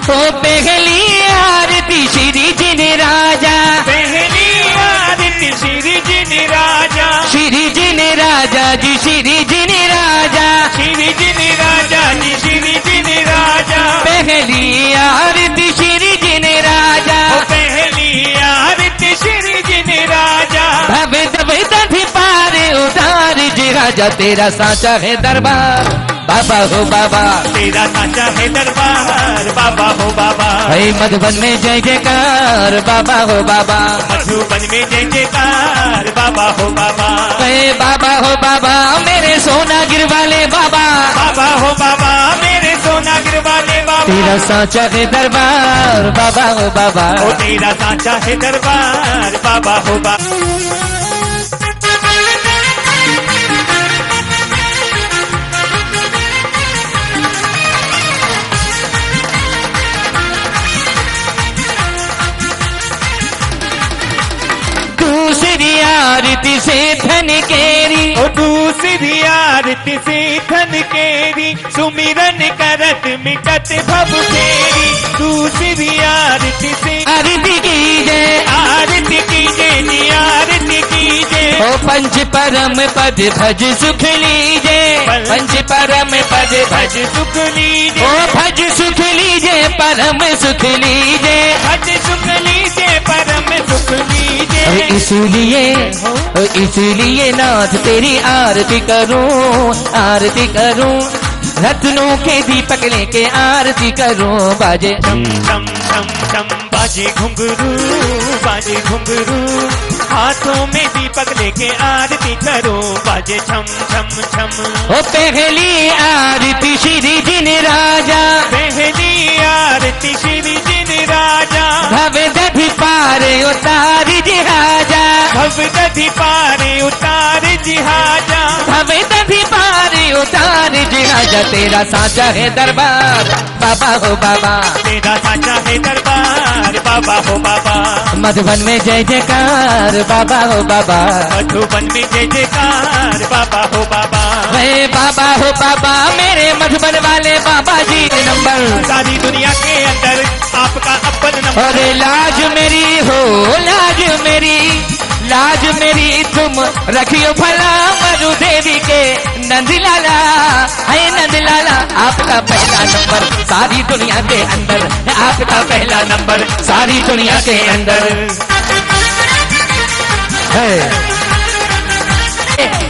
तो पहली आरती श्री जिन राजा, पहली आरती श्री जिन राजा, श्री जिन राजा जी, श्री जिन राजा, श्री जिन राजा जी, श्री जिन राजा। पहली आरती श्री जिन राजा, पहली आरती श्री जिन राजा। भव दब दधि पार उतार जी राजा, तेरा साचा है दरबार बाबा हो बाबा, तेरा साचा है दरबार बाबा हो बाबा। है मधुबन में जय जयकार बाबा हो बाबा, मधुबन में जय जयकार बाबा हो बाबा। बाबा हो बाबा मेरे सोना गिर वाले बाबा। तेरा साचा है दरबार बाबा हो बाबा, ओ तेरा साचा है दरबार बाबा हो बाबा। दूसरी आरती से धन केरी, ओ दूसरी आरती से धन केरी, सुमिरन करत मिटत भव फेरी। दूसरी आरती से आरती कीजे, आरती कीजे नी आरती कीजे। ओ पंच परम पद भज सुख लीजे, पंच परम पद भज सुख लीजे, ओ भज सुख लीजे परम सुख लीजे, भज सुख लीजे परम सुख लीजे। इसलिए नाथ तेरी आरती करूं, आरती करूं, रत्नों के दीपक लेके आरती करूं। बाजे चम चम चम चम बाजे घुंघरू, बाजे घुंघरू, हाथों में दीपक लेके आरती करो। बाजे छम छम छम। ओ पहली आरती श्री जिन राजा, पहली आरती श्री जिन राजा, भव दधि पारे उतार जिहाजा, भव दधि पारे उतार जिहाजा, भव दधि पारे उतार जिहाजा। तेरा साचा है दरबार बाबा हो बाबा, तेरा साचा है दरबार बाबा हो बाबा। मधुबन में जय जयकार बाबा हो बाबा, मधुबन में जय जयकार बाबा हो बाबा। वे बाबा हो बाबा मेरे मधुबन वाले बाबा जी नंबर, सारी दुनिया के अंदर आपका अपन नंबर। अरे लाज मेरी हो लाज मेरी, लाज मेरी तुम रखियो भला मरु देवी के नंद लाला, है नंद लाला। आपका पहला नंबर सारी दुनिया के अंदर, आपका पहला नंबर सारी दुनिया के अंदर है।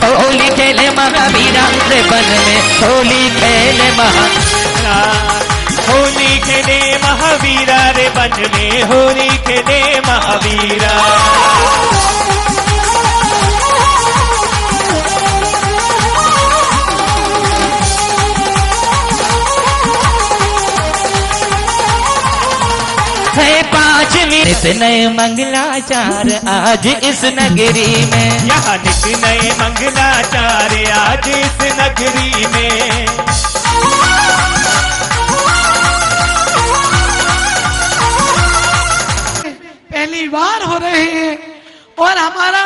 होली खेले महावीरा रे बन में, होली खेले होली खेले महावीरा रे बन में, होली खेले महावीरा। है 5 नित नए मंगलाचार आज इस नगरी में, यहाँ नित नए मंगलाचार आज इस नगरी में। पहली बार हो रहे हैं और हमारा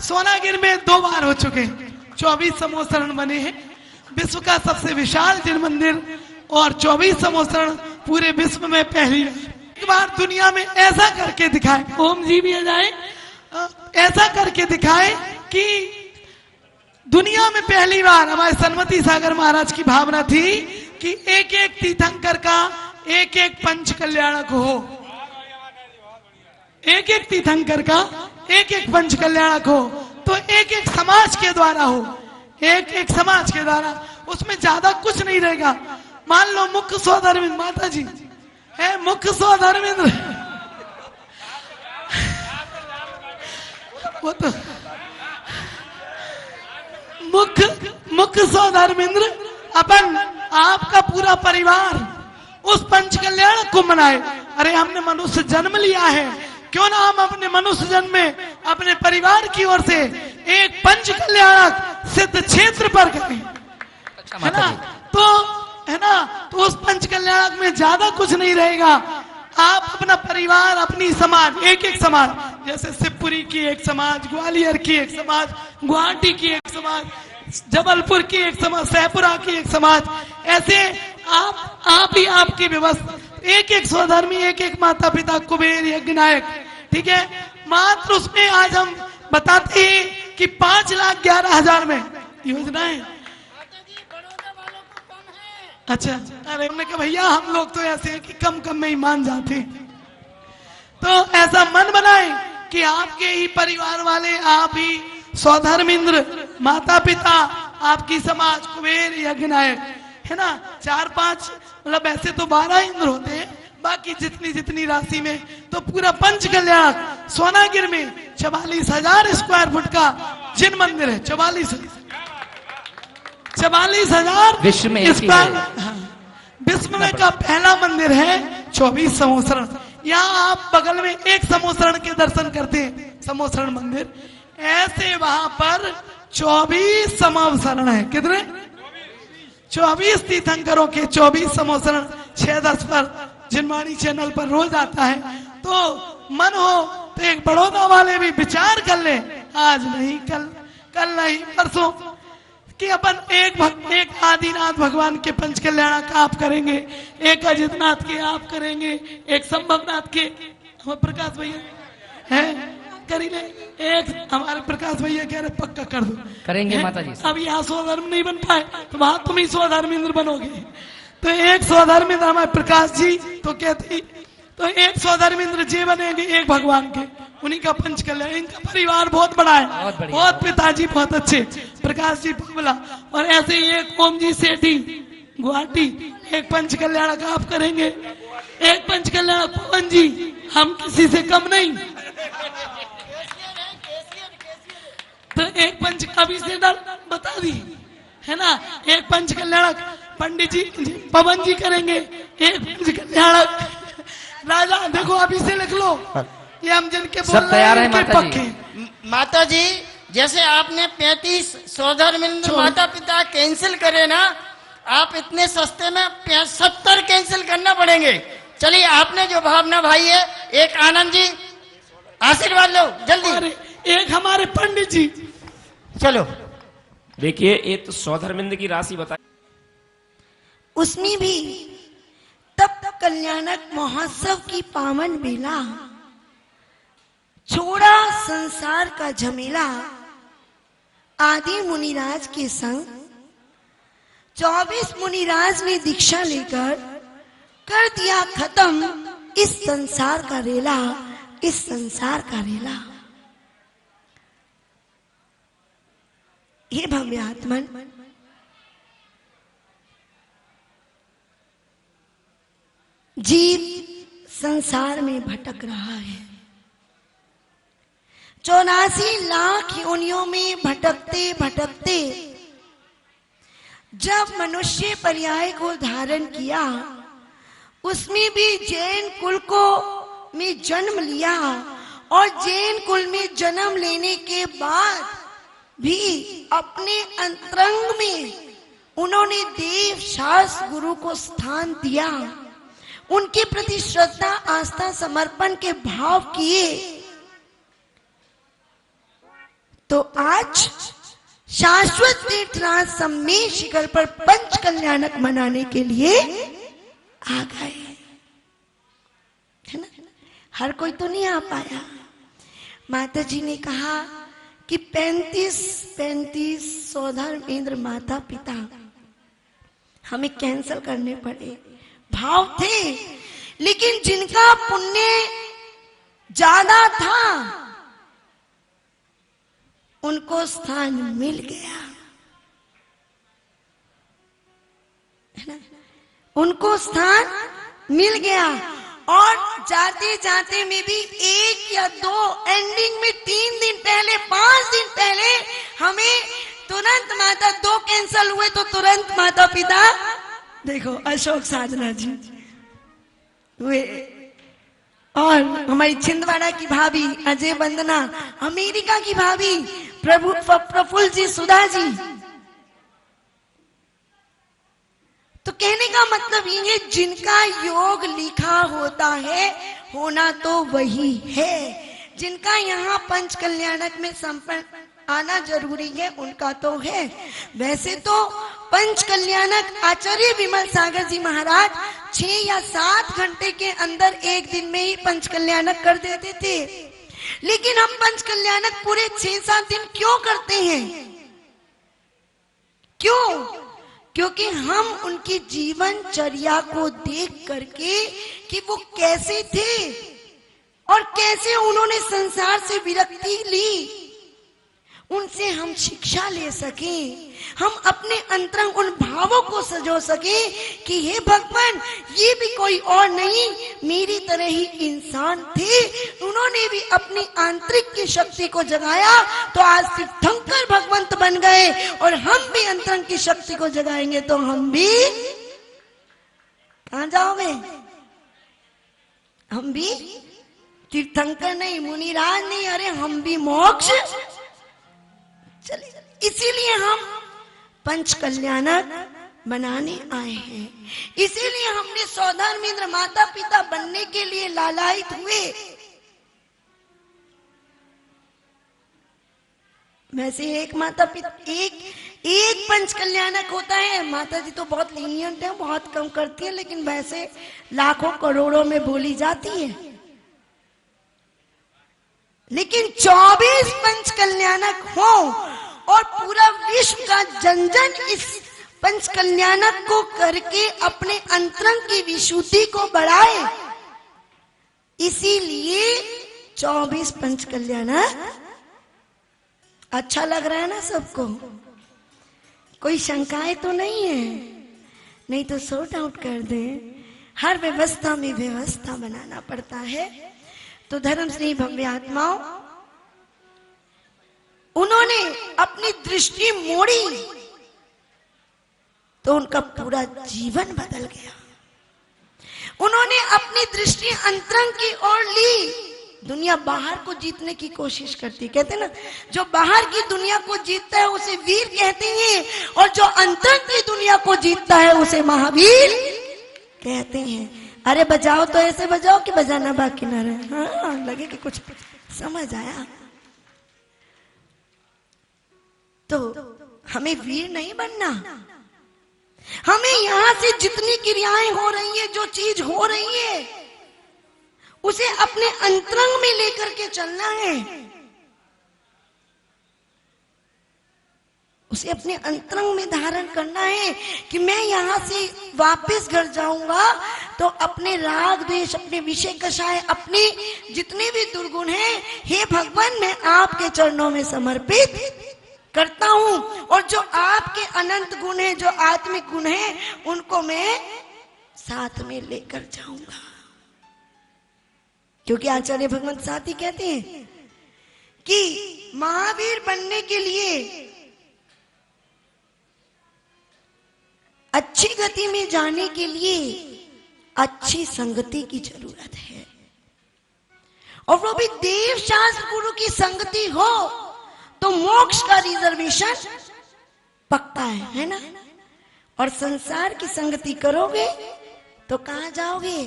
सोनागिर में 2 बार हो चुके हैं। 24 समोसरण बने हैं, विश्व का सबसे विशाल जिन मंदिर, और 24 समोसरण पूरे विश्व में पहली बार दुनिया में ऐसा करके दिखाए। ओम जी भी आ जाए, ऐसा करके दिखाए कि दुनिया में पहली बार हमारे सन्मति सागर महाराज की भावना थी कि एक एक तीर्थंकर का एक एक पंच कल्याणक हो, एक एक तीर्थंकर का एक एक पंच कल्याणक हो, तो एक एक समाज के द्वारा हो, एक एक समाज के द्वारा। उसमें ज्यादा कुछ नहीं रहेगा। मान लो मुख्य स्वधर्मिंद्र माता जी है, मुख्य स्वधर्मिंद्र वो तो मुख्य स्वधर्मिंद्र अपन आपका पूरा परिवार उस पंच कल्याण को मनाए। अरे हमने मनुष्य जन्म लिया है, क्यों ना हम अपने मनुष्य जन्म में अपने परिवार की ओर से एक पंच कल्याणक सिद्ध क्षेत्र पर करें, है ना? तो है ना, तो उस पंच कल्याणक में ज्यादा कुछ नहीं रहेगा। आप अपना परिवार, अपनी समाज, एक एक समाज, जैसे शिवपुरी की एक समाज, ग्वालियर की एक समाज, गुवाहाटी की एक समाज, जबलपुर की एक समाज, सहपुरा की एक समाज, ऐसे आप ही आपकी व्यवस्था, एक एक स्वधर्मी, एक एक माता पिता, कुबेर यज्ञ नायक, ठीक है। मात्र उसमें आज हम बताते हैं कि 5,11,000 में योजनाएं। अच्छा, अरे हमने कहा भैया हम लोग तो ऐसे हैं कि कम कम में ही मान जाते हैं। तो ऐसा मन बनाए कि आपके ही परिवार वाले, आप ही स्वधर्मिंद्र, माता पिता, आपकी समाज, कुबेर यज्ञ नायक, है ना, 4-5, मतलब ऐसे तो 12 इंद्र होते हैं, बाकी जितनी जितनी राशि में, तो पूरा पंच कल्याण सोनागिर में 44,000 स्क्वायर फुट का जिन मंदिर है। 44,000 विश्व में स्क्वायर, विश्व का पहला मंदिर है 24 समोसरण। यहाँ आप बगल में एक समोसरण के दर्शन करते हैं, समोसरण मंदिर। ऐसे वहां पर 24 समोसरण है। कितने? 24 तीर्थंकरों के 24 समोसरण 6-10 पर जिनवाणी चैनल पर रोज आता है। तो मन हो तो एक बड़ौदा वाले भी विचार कर ले, आज नहीं कल नहीं परसों, कि अपन एक आदिनाथ भगवान के पंच कल्याण का आप करेंगे, एक अजितनाथ के आप करेंगे, एक संभवनाथ के हमारे प्रकाश भैया है करेंगे, एक हमारे प्रकाश भैया कह रहे पक्का कर दो, करेंगे माता जी। अब यहाँ स्वधर्म नहीं बन पाए तो वहां तुम ही स्वधर्मेंद्र बनोगे। तो एक स्वधर्मेंद्र हमारे प्रकाश जी तो कहते, तो एक स्वधर्मेंद्र जी बनेंगे एक भगवान के, उन्हीं का पंच कल्याण। इनका परिवार बहुत बड़ा है, बहुत पिताजी बहुत अच्छे, प्रकाश जी पगला। और ऐसे ही एक ओम जी सेठी गुवाहाटी, एक पंच कल्याण का आप करेंगे, एक पंच कल्याण पवन जी, हम किसी से कम नहीं। तो एक पंच अभी से बता दी है ना, एक पंच कल्याणक पंडित जी पवन जी करेंगे, एक पंच कल्याणक राजा। देखो अभी से लिख लो, ये हम जिनके सब तैयार है माता जी। माता जी जैसे आपने 35 स्वधर्मेंद्र माता पिता कैंसिल करे ना, आप इतने सस्ते में 70 कैंसिल करना पड़ेंगे। चलिए आपने जो भावना भाई है, एक आनंद जी आशीर्वाद लो जल्दी, एक हमारे पंडित जी। चलो देखिए ये तो स्वधर्मेंद्र की राशि बताई, उसमें भी तब कल्याणक महोत्सव की पावन बेला, छोड़ा संसार का झमेला, आदि मुनिराज के संग 24 मुनिराज ने दीक्षा लेकर कर दिया खत्म इस संसार का रेला, इस संसार का रेला। हे भव्य आत्मन, जीव संसार में भटक रहा है, 84 लाख योनियों में भटकते भटकते जब मनुष्य पर्याय को धारण किया, उसमें भी जैन कुल को में जन्म लिया। और जैन कुल में जन्म लेने के बाद भी अपने अंतरंग में उन्होंने देव शास्त्र गुरु को स्थान दिया, उनके प्रति श्रद्धा आस्था समर्पण के भाव किए। तो आज शाश्वत तीर्थराज सम्मेद शिखर पर पंच कल्याणक मनाने के लिए आ गए, है ना। हर कोई तो नहीं आ पाया। माता जी ने कहा कि 35 स्वधर्मेंद्र माता पिता हमें कैंसिल करने पड़े। भाव थे, लेकिन जिनका पुण्य ज्यादा था उनको स्थान मिल गया, है ना, उनको स्थान मिल गया। और जाते जाते में भी 1 या 2, एंडिंग में 3 दिन पहले 5 दिन पहले हमें तुरंत माता 2 कैंसल हुए तो तुरंत माता पिता, देखो अशोक साधना जी वे, और हमारी छिंदवाड़ा की भाभी अजय वंदना, अमेरिका की भाभी प्रफुल्ल जी, सुधा जी। तो कहने का मतलब ये, जिनका योग लिखा होता है होना तो वही है। जिनका यहाँ पंच कल्याणक में संपन्न आना जरूरी है उनका तो है। वैसे तो पंच कल्याणक आचार्य विमल सागर जी महाराज 6 या 7 घंटे के अंदर एक दिन में ही पंच कल्याणक कर देते थे, लेकिन हम पंच कल्याणक पूरे 6-7 दिन क्यों करते हैं? क्यों? क्योंकि हम उनकी जीवनचर्या को देख करके कि वो कैसे थे और कैसे उन्होंने संसार से विरक्ति ली, उनसे हम शिक्षा ले सके, हम अपने अंतरंग उन भावों को सजो सके कि हे भगवान, ये भी कोई और नहीं, मेरी तरह ही इंसान थे, उन्होंने भी अपनी आंतरिक की शक्ति को जगाया तो आज तीर्थंकर भगवंत बन गए। और हम भी अंतरंग की शक्ति को जगाएंगे तो हम भी कहाँ जाओगे? हम भी तीर्थंकर नहीं, मुनिराज नहीं, अरे हम भी मोक्ष चले। इसीलिए हम पंच कल्याणक बनाने आए हैं। इसीलिए हमने सौधर्मिंद्र माता पिता बनने के लिए लालायित हुए। वैसे एक माता पिता एक पंच कल्याणक होता है। माता जी तो बहुत लीनियंट है, बहुत कम करती है, लेकिन वैसे लाखों करोड़ों में बोली जाती है। लेकिन 24 पंच कल्याणक हो और पूरा विश्व का जन जन इस पंच कल्याणक को करके अपने अंतरंग की विशुद्धि को बढ़ाए, इसीलिए 24 पंच कल्याणक। अच्छा लग रहा है ना सबको? कोई शंकाएं तो नहीं है? नहीं तो सॉर्ट आउट कर दें। हर व्यवस्था में व्यवस्था बनाना पड़ता है। तो धर्म स्नेही भव्य आत्माओं, उन्होंने अपनी दृष्टि मोड़ी तो उनका पूरा जीवन बदल गया। उन्होंने अपनी दृष्टि अंतरंग की ओर ली। दुनिया बाहर को जीतने की कोशिश करती है, कहते हैं ना, जो बाहर की दुनिया को जीतता है उसे वीर कहते हैं, और जो अंतरंग की दुनिया को जीतता है उसे महावीर कहते हैं। अरे बजाओ तो ऐसे बजाओ कि बजाना बाकी ना रहे। हाँ, लगे कि कुछ समझ आया। तो हमें वीर नहीं बनना। हमें यहां से जितनी क्रियाएं हो रही है, जो चीज हो रही है, उसे अपने अंतरंग में लेकर के चलना है। उसे अपने अंतरंग में धारण करना है कि मैं यहां से वापस घर जाऊंगा तो अपने राग द्वेष, अपने विषय कषाय, अपने जितने भी दुर्गुण हैं, हे भगवान मैं आपके चरणों में समर्पित करता हूं। और जो आपके अनंत गुण हैं, जो आत्मिक गुण हैं, उनको मैं साथ में लेकर जाऊंगा। क्योंकि आचार्य भगवंत साथ ही कहते हैं कि महावीर बनने के लिए अच्छी गति में जाने के लिए अच्छी संगति की जरूरत है, और वो भी देव शास्त्र गुरु की संगति हो तो मोक्ष का रिजर्वेशन पक्का है ना। और संसार की संगति करोगे तो कहां जाओगे?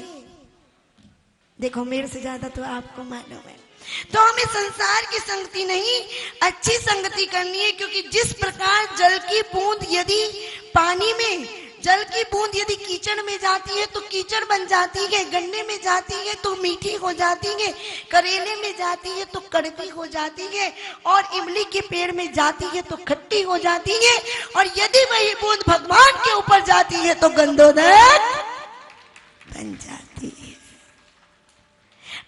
देखो, मेरे से ज्यादा तो आपको मालूम है। तो हमें संसार की संगति नहीं, अच्छी संगति करनी है। क्योंकि जिस प्रकार जल की बूंद यदि पानी में, जल की बूंद यदि कीचड़ में जाती है तो कीचड़ बन जाती है, गन्ने में जाती है तो मीठी हो जाती है, करेले में जाती है तो कड़वी हो जाती है, और इमली के पेड़ में जाती है तो खट्टी हो जाती है, और यदि वही बूंद भगवान के ऊपर जाती है तो गंधोदक बन जाती है।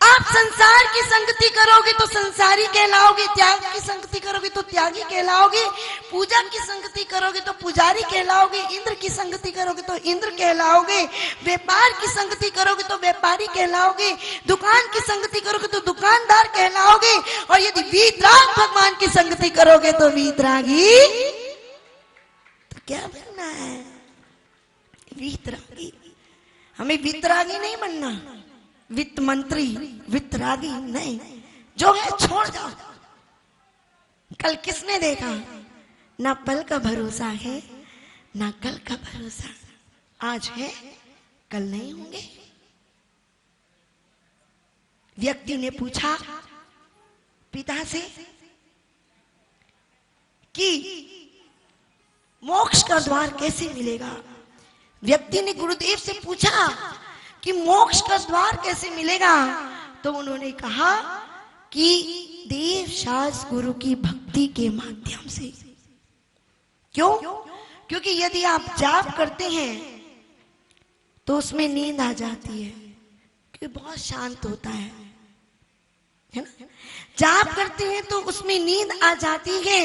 आप संसार की संगति करोगे तो संसारी कहलाओगे, त्याग की संगति करोगे तो त्यागी कहलाओगे, पूजा की संगति करोगे तो पुजारी कहलाओगे, इंद्र की संगति करोगे तो इंद्र कहलाओगे, व्यापार की संगति करोगे तो व्यापारी कहलाओगे, दुकान की संगति करोगे तो दुकानदार कहलाओगे, और यदि वीतराग भगवान की संगति करोगे तो वीतरागी। तो क्या बनना है? वीतरागी। हमें वीतरागी नहीं बनना, वित्त मंत्री, वित्तरागी नहीं। जो है छोड़ जाओ। कल किसने देखा? ना पल का भरोसा है, ना कल का भरोसा। आज है, कल नहीं होंगे। व्यक्ति ने पूछा पिता से कि मोक्ष का द्वार कैसे मिलेगा। व्यक्ति ने गुरुदेव से पूछा कि मोक्ष का द्वार कैसे मिलेगा। तो उन्होंने कहा कि देव शास्त्र गुरु की भक्ति के माध्यम से। क्यों? क्योंकि यदि आप जाप करते हैं तो उसमें नींद आ जाती है, क्योंकि बहुत शांत होता है ना। जाप करते हैं तो उसमें नींद आ जाती है,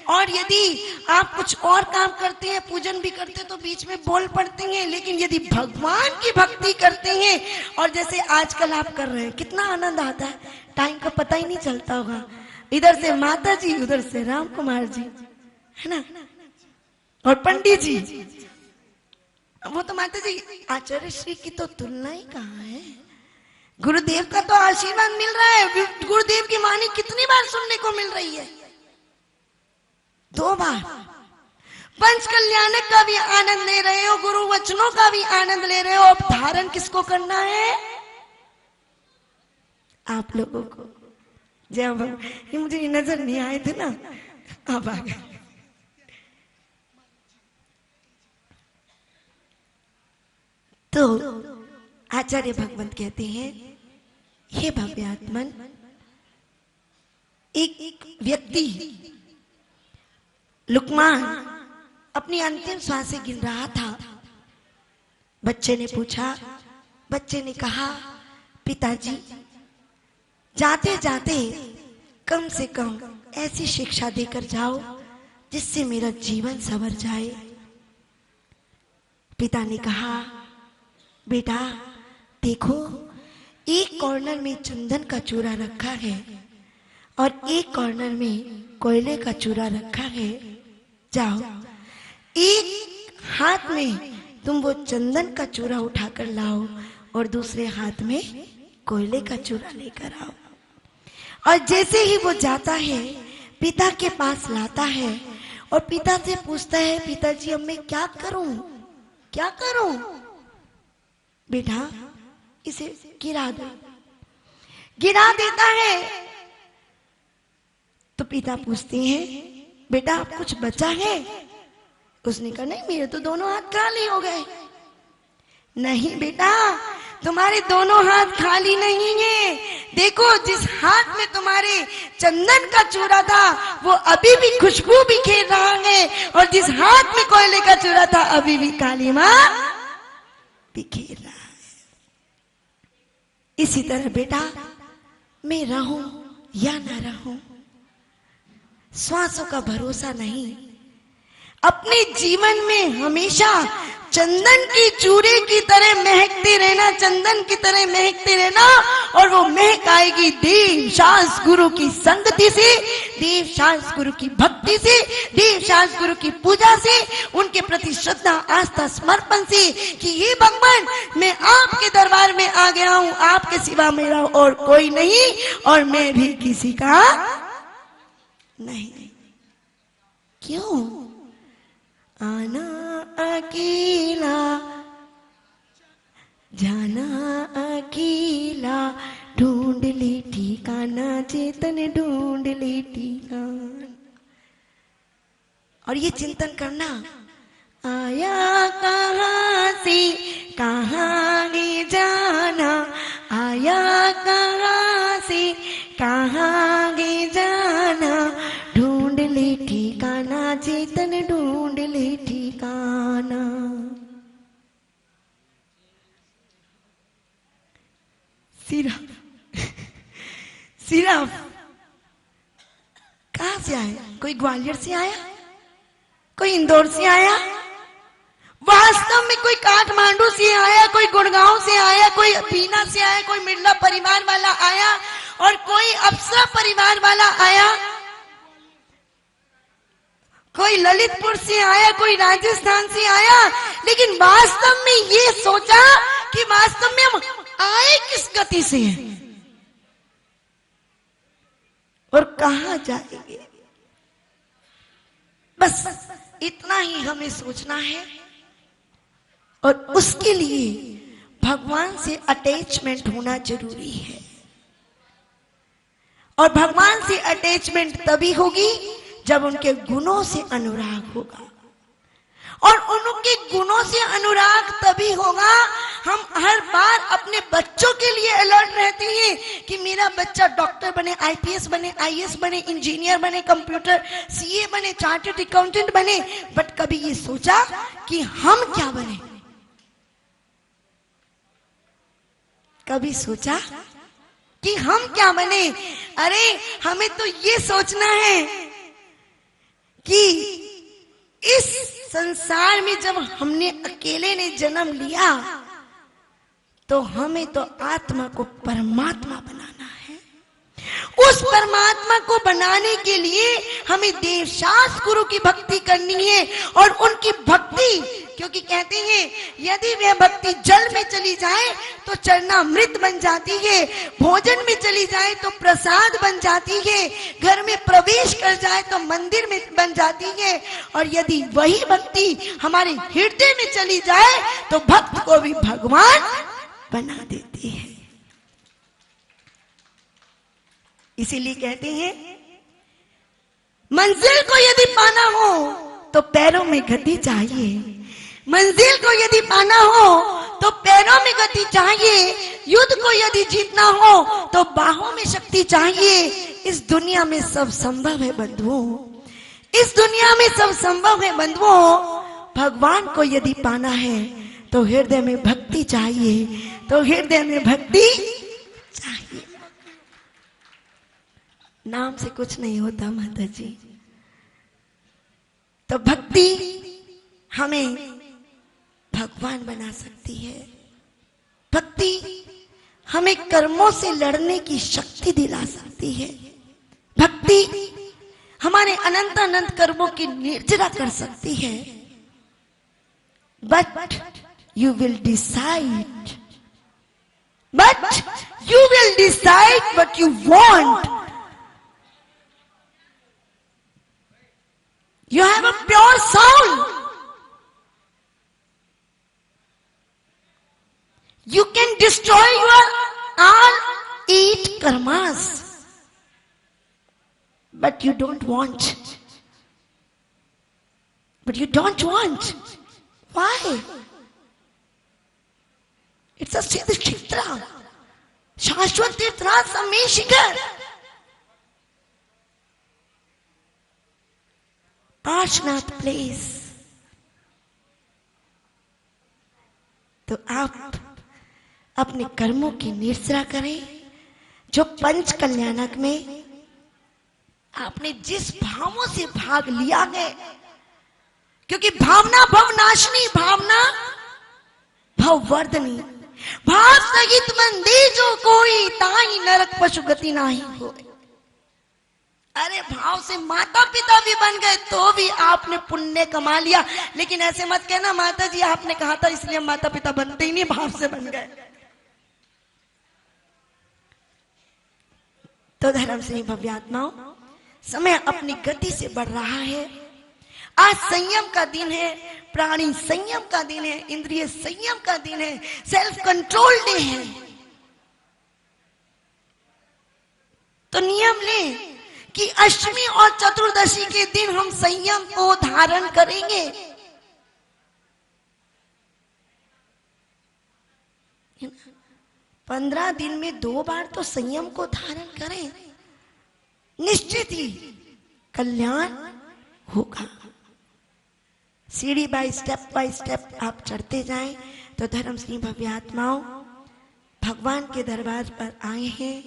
और यदि आप कुछ और काम करते हैं, पूजन भी करते हैं, तो बीच में बोल पड़ते हैं। लेकिन यदि भगवान की भक्ति करते हैं, और जैसे आजकल आप कर रहे हैं, कितना आनंद आता है, टाइम का पता ही नहीं चलता होगा। इधर से माता जी, उधर से राम कुमार जी, है ना, और पंडित जी, वो तो माता जी आचार्य श्री की तो तुलना ही कहाँ है। गुरुदेव का तो आशीर्वाद मिल रहा है। गुरुदेव की वाणी कितनी बार सुनने को मिल रही है? 2 बार। पंच कल्याणक का भी आनंद ले रहे हो, गुरु वचनों का भी आनंद ले रहे हो। अब धारण किसको करना है? आप लोगों को। जब ये मुझे नजर नहीं आए थे ना, अब आ गए। तो आचार्य भगवंत कहते हैं, हे भव्यात्मन, एक व्यक्ति लुकमान अपनी अंतिम सांसें गिन रहा था। बच्चे ने पूछा, बच्चे ने कहा, पिताजी जाते जाते कम से कम ऐसी शिक्षा देकर जाओ जिससे मेरा जीवन संवर जाए। पिता ने कहा, बेटा देखो, एक कॉर्नर में चंदन का चूरा रखा है और एक कॉर्नर में कोयले का चूरा रखा है। जाओ, एक हाथ में तुम वो चंदन का चूरा उठाकर लाओ और दूसरे हाथ में कोयले का चूरा लेकर आओ। और जैसे ही वो जाता है, पिता के पास लाता है और पिता से पूछता है, पिताजी अब मैं क्या करूं, क्या करूं? बेटा इसे गिरा दो। गिरा देता है तो पिता पूछते हैं, बेटा अब कुछ बचा है? उसने कहा, नहीं, मेरे तो दोनों हाथ खाली हो गए। नहीं बेटा, तुम्हारे दोनों हाथ खाली नहीं है। देखो, जिस हाथ में तुम्हारे चंदन का चूरा था वो अभी भी खुशबू बिखेर रहा है, और जिस हाथ में कोयले का चूरा था अभी भी काली मां बिखेर रहा है। इसी तरह बेटा, मैं रहूं या ना रहूं, श्वासों का भरोसा नहीं। अपने जीवन में हमेशा चंदन की चूरे की तरह महकते रहना, चंदन की तरह महकते रहना, और वो महक आएगी देव शास गुरु की संगति से, देव शास गुरु की भक्ति से, देव शास गुरु की पूजा से, उनके प्रति श्रद्धा आस्था समर्पण से कि ये भगवान, मैं आपके दरबार में आ गया हूं, आपके सिवा मेरा और कोई नहीं, और मैं भी किसी का नहीं। क्यों? आना अकेला, जाना अकेला, ढूंढ ले ठिकाना, चेतन ढूंढ ले ठिकाना। और ये चिंतन करना, आया कहाँ से कहाँ ले जाना, आया कहाँ से कहाँ ले जाना, ढूंढ ले ठिकाना, चेतन ढूंढ ले ठिकाना। सिर्फ कहां से आया? कोई ग्वालियर से आया, कोई इंदौर से आया, वास्तव में कोई काठमांडू से आया, कोई गुड़गांव से आया, कोई बीना से आया, कोई मिर्ला परिवार वाला आया, और कोई अप्सरा परिवार वाला आया, कोई ललितपुर से आया, कोई राजस्थान से आया, लेकिन वास्तव में ये सोचा कि वास्तव में हम आए किस गति से हैं और कहां जाएंगे। बस इतना ही हमें सोचना है, और उसके लिए भगवान से अटैचमेंट होना जरूरी है। और भगवान से अटैचमेंट तभी होगी जब उनके गुणों से अनुराग होगा, और उनके गुणों से अनुराग तभी होगा। हम हर बार अपने बच्चों के लिए अलर्ट रहते हैं कि मेरा बच्चा डॉक्टर बने, आईपीएस बने, आईएएस बने, इंजीनियर बने, कंप्यूटर सीए बने, चार्टर्ड अकाउंटेंट बने, बट कभी ये सोचा कि हम क्या बने? कभी सोचा कि हम क्या बने? अरे हमें तो ये सोचना है कि इस संसार में जब हमने अकेले ने जन्म लिया तो हमें तो आत्मा को परमात्मा बनाना है। उस परमात्मा को बनाने के लिए हमें देवशास गुरु की भक्ति करनी है, और उनकी भक्ति, क्योंकि कहते हैं हैं, यदि वह भक्ति जल में चली जाए तो चरणामृत बन जाती है, भोजन में चली जाए तो प्रसाद बन जाती है, घर में प्रवेश कर जाए तो मंदिर में बन जाती है, और यदि वही भक्ति हमारे हृदय में चली जाए तो भक्त को भी भगवान बना देती है। इसीलिए कहते हैं मंजिल को यदि पाना हो तो पैरों में गति चाहिए, मंजिल को यदि पाना हो तो पैरों में गति चाहिए, युद्ध को यदि जीतना हो तो बाहों में शक्ति चाहिए। इस दुनिया में सब संभव है बंधुओं, इस दुनिया में सब संभव है बंधुओं। भगवान को यदि पाना है तो हृदय में भक्ति चाहिए, तो हृदय में भक्ति चाहिए। नाम से कुछ नहीं होता माता जी। तो भक्ति हमें भगवान बना सकती है, भक्ति हमें कर्मों से लड़ने की शक्ति दिला सकती है, भक्ति हमारे अनंत अनंत कर्मों की निर्जरा कर सकती है। But you will decide, but you will decide what you want. You have a pure soul. You can destroy your all 8 karmas, but you don't want. But you don't want. Why? It's a Siddha Kshetra. Shashwat Tirtha Samay Shikhar. Parshvanath place. तो आप अपने कर्मों की निर्जरा करें, जो पंच कल्याणक में आपने जिस भावों से भाग लिया है, क्योंकि भावना भवनाशिनी, भावना भववर्धनी, भाव सहित मंदी जो कोई ताई नरक पशु गति नाही होए। अरे भाव से माता पिता भी बन गए तो भी आपने पुण्य कमा लिया, लेकिन ऐसे मत कहना माता जी आपने कहा था इसलिए माता पिता बनते ही नहीं, भाव से बन गए। तो धर्म से भव्यात्माओं, समय अपनी गति से बढ़ रहा है। आज संयम का दिन है, प्राणी संयम का दिन है, इंद्रिय संयम का दिन है, सेल्फ कंट्रोल डे है। तो नियम लें कि अष्टमी और चतुर्दशी के दिन हम संयम को धारण करेंगे। 15 दिन में 2 बार तो संयम को धारण करें, निश्चित ही कल्याण होगा। सीढ़ी बाय स्टेप आप चढ़ते जाएं तो धर्म सिंह भव्यात्माओं भगवान के दरबार पर आए हैं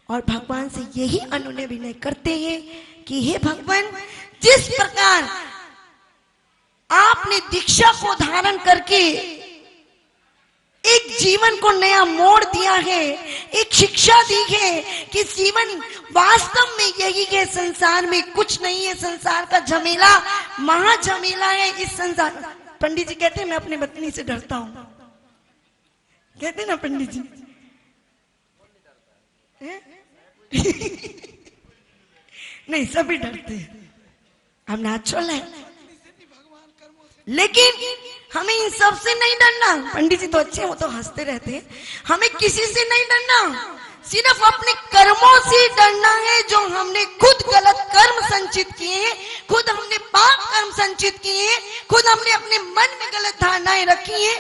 और भगवान से यही अनुनय विनय करते हैं कि हे भगवान, जिस प्रकार आपने दीक्षा को धारण करके एक जीवन को नया मोड़ दिया है, एक शिक्षा दी है कि जीवन वास्तव में यही है, संसार में कुछ नहीं है, संसार का झमेला महाझमेला है। इस संसार, पंडित जी कहते हैं मैं अपनी पत्नी से डरता हूं, कहते ना पंडित जी नहीं, सभी डरते हैं, हम नेचुरल है, लेकिन हमें इन सब से नहीं डरना। पंडित जी तो अच्छे हैं, वो तो हंसते रहते हैं। हमें किसी से नहीं डरना, सिर्फ अपने कर्मों से डरना है, जो हमने खुद गलत कर्म संचित किए हैं, खुद हमने पाप कर्म संचित किए हैं, खुद हमने अपने मन में गलत धारणाएं रखी हैं।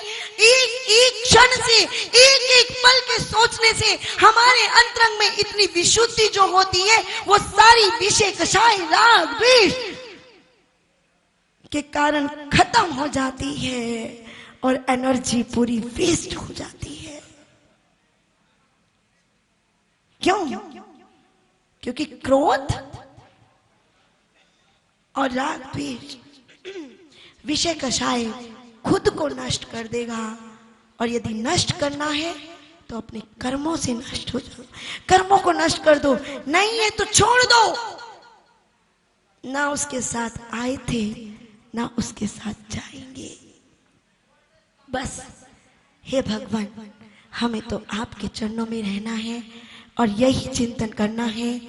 एक एक क्षण से, एक एक पल के सोचने से हमारे अंतरंग में इतनी विशुद्धि जो होती है, वो सारी विषय कषाय राग द्वेष के कारण खत्म हो जाती है और एनर्जी पूरी वेस्ट हो जाती है। क्यों? क्योंकि क्रोध और राग द्वेष विषय कषाय खुद को नष्ट कर देगा, और यदि नष्ट करना है तो अपने कर्मों से नष्ट हो जाओ। कर्मों को नष्ट कर दो, नहीं है तो छोड़ दो। ना उसके साथ आए थे, ना उसके साथ जाएंगे। बस हे भगवान, हमें तो आपके चरणों में रहना है और यही चिंतन करना है,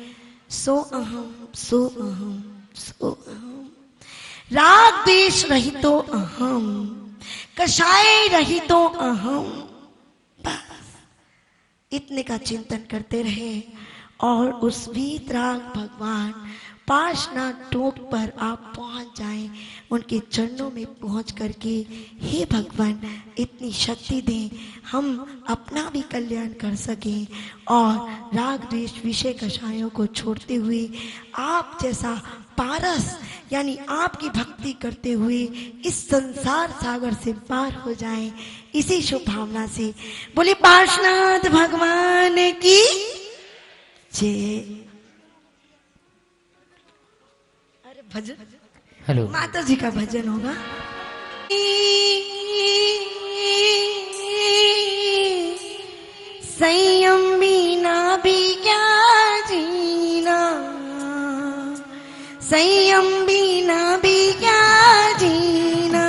सो अहम सो अहम सो अहम, राग द्वेष रहितो अहम, कषाय रहितो अहम। बस इतने का चिंतन करते रहे और उस वीतराग भगवान पार्श्वनाथ टोक पर आप पहुंच जाएं, उनके चरणों में पहुंच करके हे भगवान इतनी शक्ति दें हम अपना भी कल्याण कर सकें और राग द्वेष विषय कषायों को छोड़ते हुए आप जैसा पारस यानी आपकी भक्ति करते हुए इस संसार सागर से पार हो जाएं। इसी शुभ भावना से बोले पार्श्वनाथ भगवान की जय। अरे भजन, हेलो, माता जी का भजन होगा। संयम बिना भी क्या जीना, संयम बिना भी क्या जीना,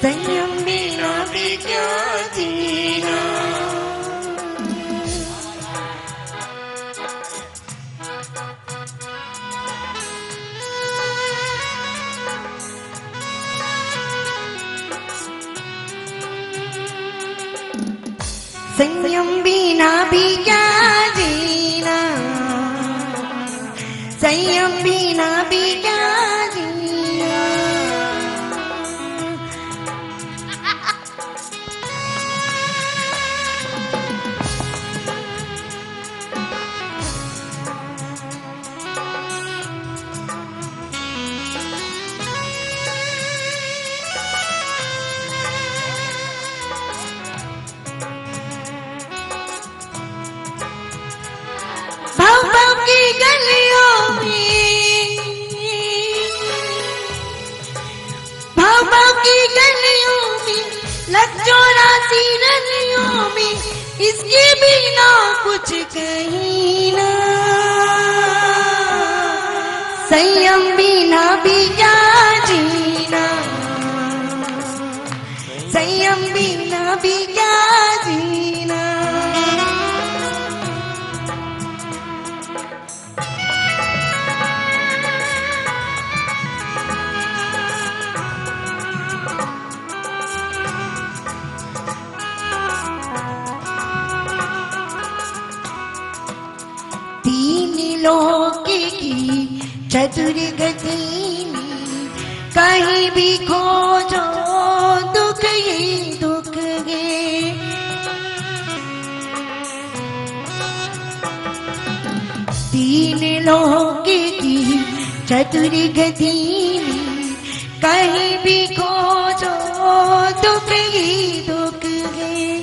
संयम बिना भी क्या जीना। संयम बिना भी क्या जीना, संयम बिना भी क्या जीना। भाव भाव की गलियों में, भाव भाव की गलियों में, लग चौरासी रलियों में, इसके बिना कुछ कहीं ना। संयम बिना भी क्या जीना, संयम बिना भी क्या जीना। तीन लोक की चतुर्गति में कहीं भी खोजो दुख ही दुख है। तीन लोक की चतुर्गति में कहीं भी खोजो दुख ही दुख है।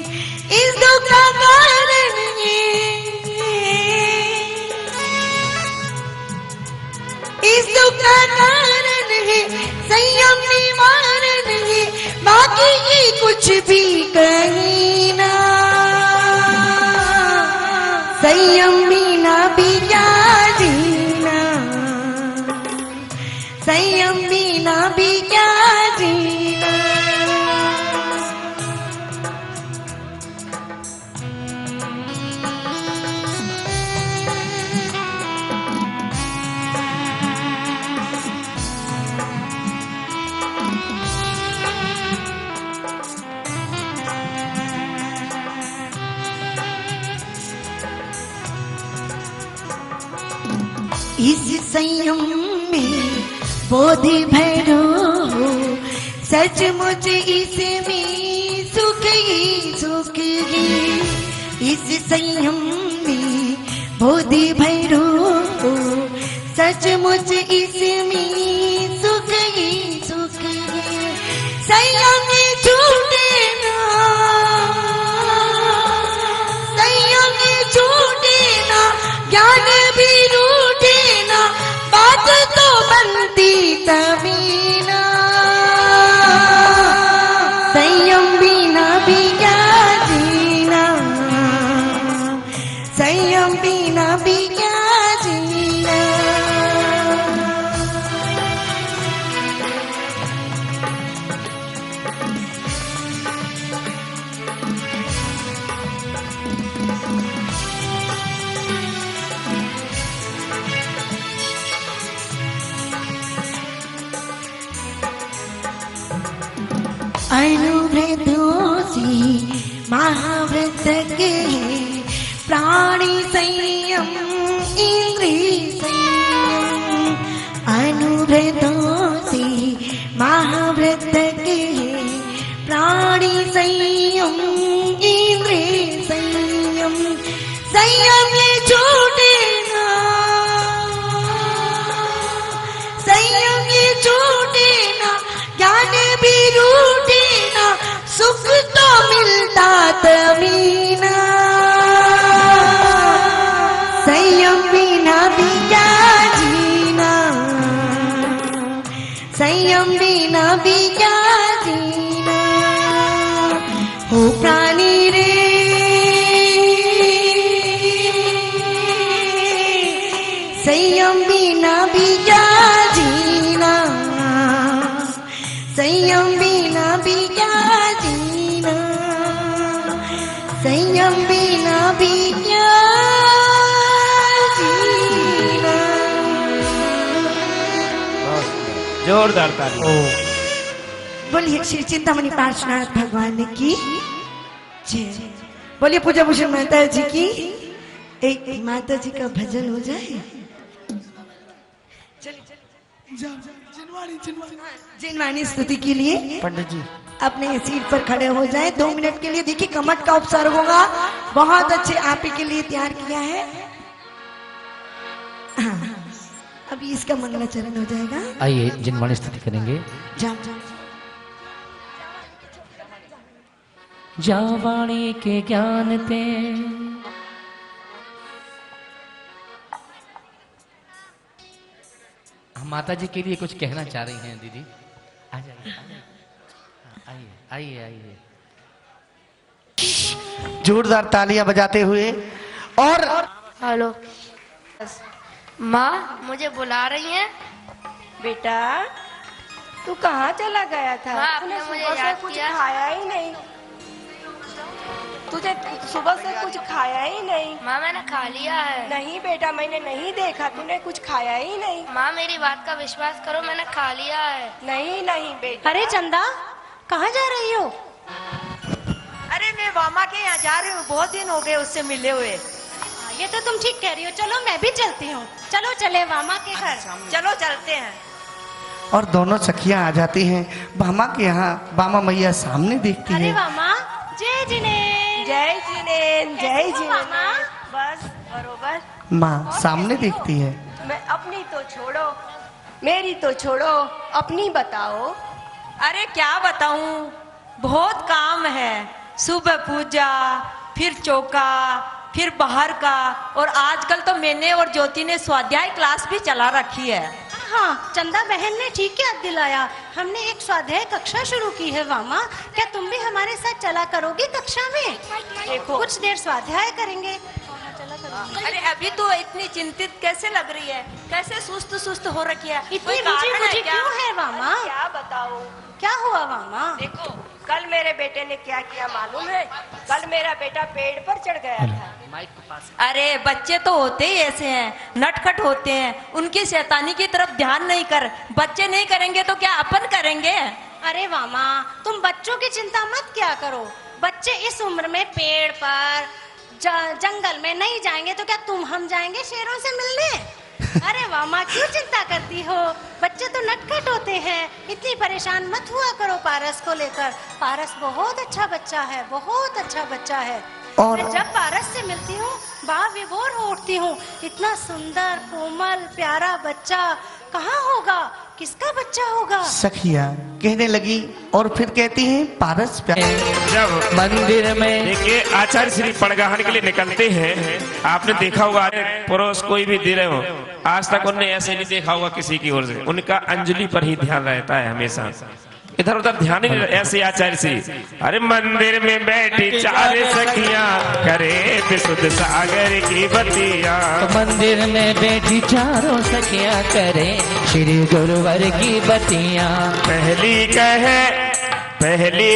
इस दुख का कारण इस दुख का कारण है संयम निवारण है, बाकी ही कुछ भी कहीं ना। संयम बिना भी क्या जीना, संयम बिना भी क्या जीना। इस संयम में बोधि भैरो हो, सचमुच इसमें सुख ही सुख है। इस संयम में बोधि भैरो हो, सचमुच इसमें सुख ही सुख है। संयम छूटे ना, संयम छूटे ना, ज्ञान भी रूठे ना, बात तो बनती तभी ना। संयम बिना भी क्या जीना, महाव्रत के प्राणी संयम इंद्रिय संयम अनुव्रतों से महाव्रत के प्राणी संयम इंद्रिय संयम संयम ये छूटे ना संयम ये छूटे ना ज्ञान भी रूठे ना सुख तो मिलता तभी ना संयम बिना भी क्या जीना संयम बिना भी क्या जीना हो प्राणी रे संयम बिना भी क्या जीना संयम बिना भी क्या जीना संयम बिना भी क्या जीना। जोरदार ताली। बोलिए श्री चिंतामणि पार्श्वनाथ भगवान की जय। बोलिए पूजा भूषण माता जी की। एक माता जी का भजन हो जाए। जिनवाणी स्तुति के लिए पंडित जी अपने सीट पर खड़े हो जाए 2 मिनट के लिए। देखिए कमट का उपसर्ग होगा, बहुत अच्छे आप ही के लिए तैयार किया है। हाँ, अभी इसका मंगलाचरण हो जाएगा। आइए जिनवाणी स्तुति करेंगे। जाओ जावाणी के ज्ञान ते हम माता जी के लिए कुछ कहना चाह रही हैं दीदी। आ जाइए आइए आइए आइए। जोरदार तालियां बजाते हुए। और हेलो माँ, मुझे बुला रही हैं। बेटा तू कहाँ चला गया था? हाँ, तूने आपने मुझे सुबह से याद कुछ किया। खाया ही नहीं। तुझे सुबह से कुछ खाया ही नहीं। माँ मैंने खा लिया है। नहीं बेटा, मैंने नहीं देखा, तूने कुछ खाया ही नहीं। माँ मेरी बात का विश्वास करो, मैंने खा लिया है। नहीं नहीं बेटा। अरे चंदा, कहाँ जा रही हो? अरे मैं वामा के यहाँ जा रही हूँ, बहुत दिन हो गए उससे मिले हुए। ये तो तुम ठीक कह रही हो। चलो मैं भी चलती हूँ। चलो चले वामा के घर। चलो चलते हैं। और दोनों सखियां आ जाती हैं बामा के यहाँ। बामा मैया सामने देखती अरे है। वामा, जय जिनेन। जय जिनेन, जय कैसी हो जिनेन। वामा? बस बरोबर। माँ सामने देखती है। मैं अपनी तो छोड़ो, मेरी तो छोड़ो, अपनी बताओ। अरे क्या बताऊं, बहुत काम है। सुबह पूजा, फिर चौका, फिर बाहर का, और आजकल तो मैंने और ज्योति ने स्वाध्याय क्लास भी चला रखी है। हाँ, चंदा बहन ने ठीक याद दिलाया। हमने एक स्वाध्याय कक्षा शुरू की है वामा। क्या तुम भी हमारे साथ चला करोगी कक्षा में? देखो कुछ देर स्वाध्याय करेंगे। अरे अभी तो इतनी चिंतित कैसे लग रही है? कैसे सुस्त सुस्त हो रखी है? इतनी कोई कारण है मुझे क्या? क्यों है वामा? क्या बताऊं? क्या हुआ वामा? देखो कल मेरे बेटे ने क्या किया मालूम है? कल मेरा बेटा पेड़ पर चढ़ गया था। अरे बच्चे तो होते ही ऐसे हैं, नटखट होते हैं। उनकी शैतानी की तरफ ध्यान नहीं कर। बच्चे नहीं करेंगे तो क्या अपन करेंगे? अरे वामा, तुम बच्चों की चिंता मत क्या करो। बच्चे इस उम्र में पेड़ पर जंगल में नहीं जाएंगे तो क्या तुम हम जाएंगे शेरों से मिलने? अरे वामा क्यों चिंता करती हो? बच्चे तो नटखट होते हैं। इतनी परेशान मत हुआ करो पारस को लेकर। पारस बहुत अच्छा बच्चा है, बहुत अच्छा बच्चा है। और मैं जब पारस से मिलती हूँ बाहर विभोर हो उठती हूँ। इतना सुंदर कोमल प्यारा बच्चा कहाँ होगा? किसका बच्चा होगा? सखिया कहने लगी और फिर कहती हैं पारस जब मंदिर में देखिए आचार्य श्री पड़गाहन के लिए निकलते हैं, आपने देखा होगा पुरुष कोई भी दे रहे हो, आज तक उन्हें ऐसे नहीं देखा होगा किसी की ओर से। उनका अंजलि पर ही ध्यान रहता है हमेशा, इधर उधर ध्यान ही नहीं। ऐसे आचार्य श्री अरे मंदिर में बैठी 4 सखियां करे विशुद्ध सागर की बतियां। मंदिर में बैठी 4 सखियां करे श्री गुरुवर की बतियां। पहली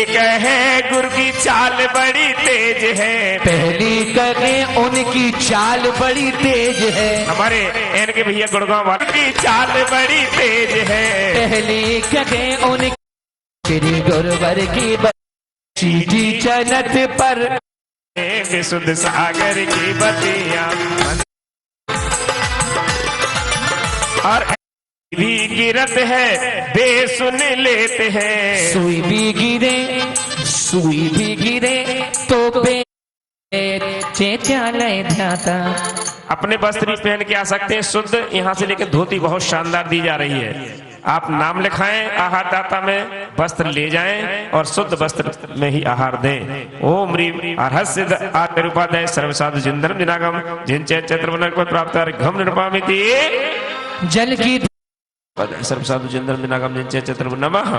कहे गुरु की चाल बड़ी तेज है। पहली कहे उनकी चाल बड़ी तेज है। हमारे एन के भैया गुड़गांव वाले की चाल बड़ी तेज है। पहली कहे उनकी श्री गुरुवर की सीधी चलत पर विशुद्ध सागर की बतियां और भी गिरत है बे सुन लेते हैं। सुई भी गिरे तो बे चैत्यालय ध्याता। अपने वस्त्र भी पहन के आ सकते हैं शुद्ध, यहाँ से लेकर धोती बहुत शानदार दी जा रही है। आप नाम लिखाएं आहार दाता में, वस्त्र ले जाएं और शुद्ध वस्त्र में ही आहार दें। ओम ह्रीम अर्हस्य आत्मरूपादय सर्वसाधु जिंदरम जिनागम जिनचे चैत्र प्राप्त घम निरुपामिति जल की सर्वसाधु जिंदरम जिनागम जिनचे चैत्र नमः।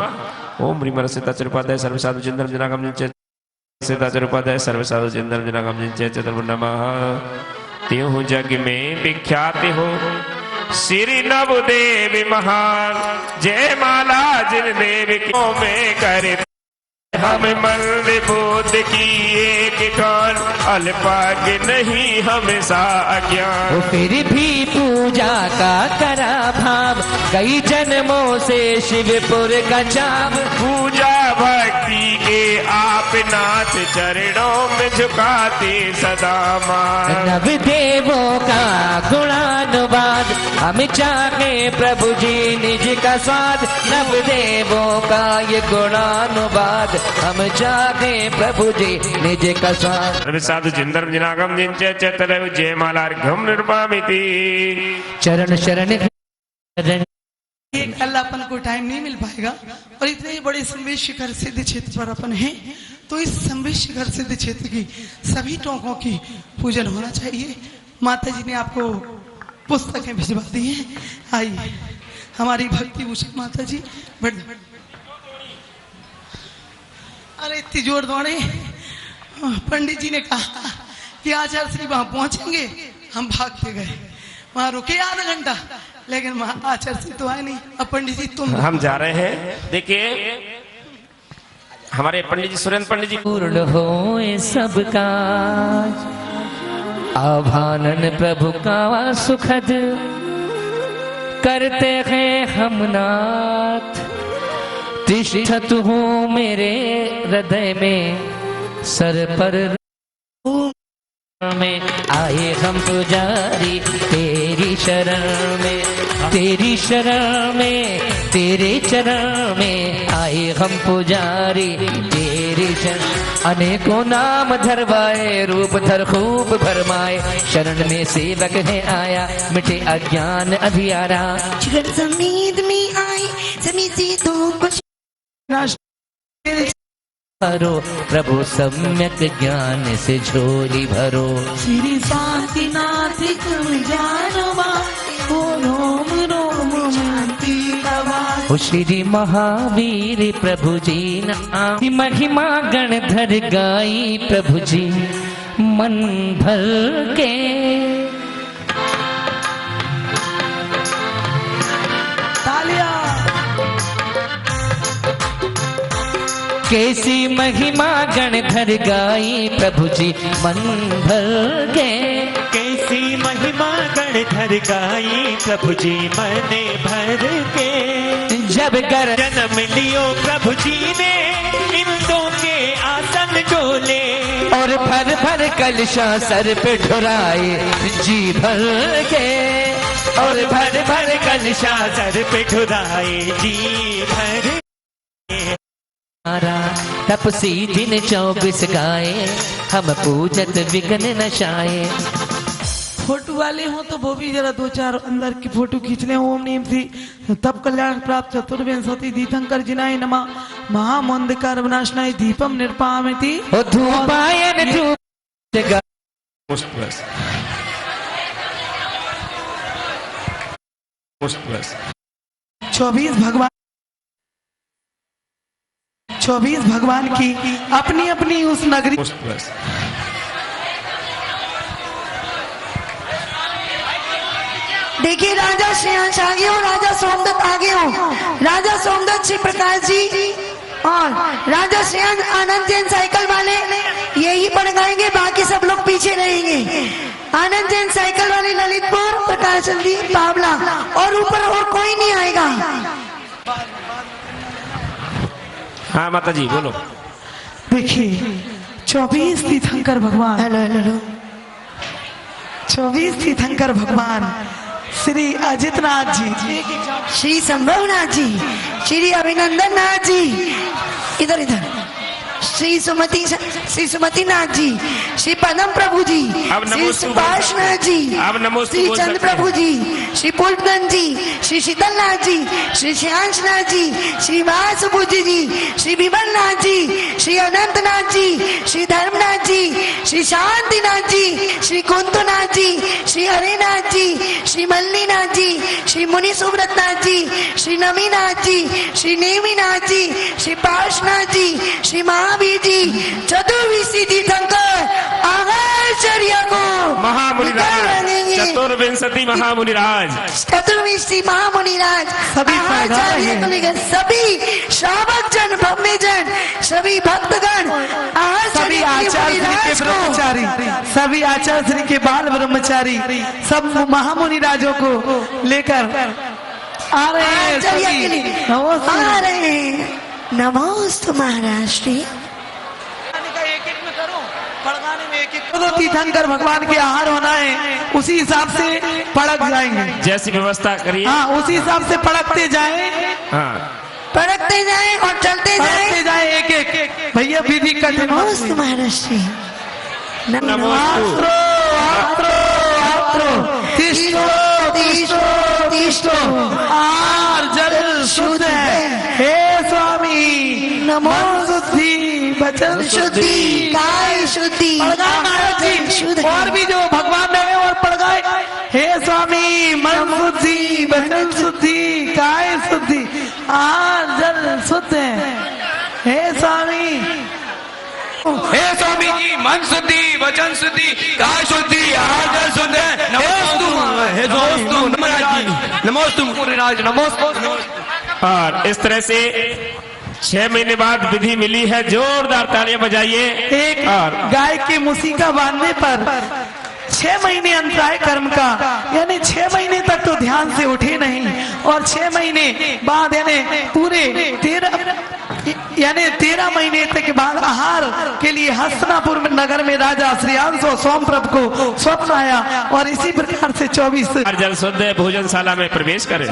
ओम ह्रीम अर्हस्य चरुपादय सर्वसाधु जिंदरम जिनागम जिनचे चरुपादय सर्वसाधु जिंदरम जिनागम जिनचे चैत्र नमः। त्यों जग में विख्यात हो श्री नवदेव महान, जय माला जिन देव में करे हम मंद बोध की एक कान, अल्पाग्य नहीं हमेशा अज्ञान। फिर भी पूजा का करा भाव, कई जन्मों से शिवपुर का चाव। पूजा भक्ति के आप नाथ चरणों में झुकाते सदा मान। नव देवों का गुणानुवाद, हम चाहे प्रभु जी निज का स्वाद। नव देवों का ये गुणानुवाद, हम चाहे प्रभु जी निज का स्वाद। सर्वसाधु जिंदरम जिनागम जिनचे चैत्र जय माला घम निरुपामिति। चरण शरण कल अपन को टाइम नहीं मिल पाएगा और इतने बड़े संवेद शिखर सिद्ध क्षेत्र पर अपन हैं, तो इस संवेद शिखर सिद्ध क्षेत्र की सभी टोकों की पूजन होना चाहिए। माता जी ने आपको पुस्तकें भिजवा दी हैं, आइए हमारी भक्ति भूषण माता जी बैठ। अरे इतनी जोर दौड़े, पंडित जी ने कहा कि आचार्य श्री वहां पहुंचेंगे, हम भागते गए, वहां रुके आधा घंटा, लेकिन वहां आचार्य श्री तो आए नहीं। अब पंडित जी तुम हम जा रहे हैं। देखिए हमारे पंडित जी सुरेंद्र पंडित जी। पूर्ण हो सब काज, आभानन प्रभु का सुखद करते हैं हम नाथ। तिष्ठत हूँ मेरे हृदय में, सर पर में आए हम पुजारी तेरी शरण में। तेरी शरण में, तेरे चरण में आए हम पुजारी तेरी शरण। अनेकों नाम धरवाए, रूप धर खूब भरमाए, शरण में सेवक है आया, मिटे अज्ञान अधियारा। शरण समीद में आए, समीति तो भरो प्रभु सम्यक ज्ञान से झोली भरो। श्री शांतिनाथ तुम जानवा, ओ रोम रोम शांति दवा। ओ श्री महावीर प्रभु जी नाम, महिमा गण धर गाई प्रभु जी मन भर के। कैसी महिमा गण धर गाई प्रभु जी मन भर के। कैसी महिमा गण धर गाई प्रभु जी मन भर के। जब कर जन्म लियो प्रभु जी ने, इंदों के आसन डोले, और भर भर कलशा सर पे ढुराए जी भर के। और भर भर कलशा सर पे ढुराए जी भर। तपसी दिन 24 गाए, हम पूजत विघ्न नशाए। फोटो वाले हो तो वो भी जरा दो चार अंदर की फोटो खींच ले। ओम नीम थी तब कल्याण प्राप्त चतुर्विंशति दीपंकर जिनाय नमः, महामंदकार विनाशनाय दीपम निर्पामिति। धूपायन धूप 24 भगवान की अपनी अपनी उस नगरी। देखिए राजा श्रेयांश आगे हो, राजा सोमदत्त आगे हो। राजा सोमदत्त श्री प्रकाश जी और राजा श्रेयांश आनंद जैन साइकिल वाले यही पढ़ गाएंगे, बाकी सब लोग पीछे रहेंगे। आनंद जैन साइकिल वाले ललितपुर, प्रकाश जी बावला, और ऊपर और कोई नहीं आएगा। हाँ माता जी बोलो। देखिए 24 तीर्थंकर भगवान, हेलो हेलो हेलो, 24 तीर्थंकर भगवान श्री अजितनाथ जी, श्री संभवनाथ जी, श्री अभिनंदन नाथ जी, इधर इधर, श्री सुमति नाथ जी, श्री पदम प्रभु जी, श्री सुभाष नाथ जी, श्री चंद्र प्रभु जी, श्री पुलगन जी, श्री शीतल नाथ जी, श्री श्यांश नाथ जी, श्री वासुबुद्धि जी, श्री विमल नाथ जी, श्री अनंत नाथ जी, श्री धर्मनाथ जी, श्री शांति नाथ जी, श्री कुंतु नाथ जी, श्री हरिनाथ जी, श्री मल्ली नाथ जी, श्री मुनि सुब्रत नाथ जी, श्री नमी नाथ जी, श्री नेमी नाथ जी, श्री पार्शनाथ जी, श्री महावीर जी, चतुर्विशी तीर्थंकर आचार्य को महामुनिराज, चतुर्विंशति महामुनिराज, चतुर्विशी महामुनिराज, सभी आचार्य को लेकर सभी श्रावक जन, भव्य जन, सभी भक्तगण, सभी आचार्य श्री के ब्रह्मचारी, सभी आचार्य श्री के बाल ब्रह्मचारी, सब महामुनिराजों को लेकर आ रहे हैं, सभी आ रहे हैं। नमोस्तु महाराज श्री। दो तीर्थंकर भगवान के आहार होना है, उसी हिसाब से पड़क जाएंगे, जैसी व्यवस्था करिए। हाँ, उसी हिसाब से पड़कते जाए, हाँ, पड़कते जाए और चलते जाए एक एक। भैया विधि कठिन। नमोस्तु महाराज श्री। जल शुद्ध है, हे स्वामी। नमो शुद्धि, वचन शुद्धि, काय शुद्धि, शुद्ध, और भी जो भगवान ने और पड़ गए, हे स्वामी मन शुद्धि, वचन शुद्धि, काय शुद्धि, जल शुद्ध है, हे स्वामी। हे स्वामी जी, मन शुद्धि, वचन शुद्धि, काय शुद्धि, जल शुद्ध है। नमोस्तु नमोस्तु मुनिराज, नमोस्तु। और इस तरह से 6 महीने बाद विधि मिली है, जोरदार तालियां बजाइए। एक और गाय के मुसीका बांधने पर 6 महीने अंतराय कर्म का, यानी 6 महीने तक तो ध्यान से उठे नहीं, और 6 महीने बाद यानी पूरे 13 महीने तक के बाद आहार के लिए हस्तिनापुर नगर में राजा श्रीयांश और सोमप्रभ को स्वप्न आया, और इसी प्रकार से 24 जल शुद्ध भोजनशाला में प्रवेश करें।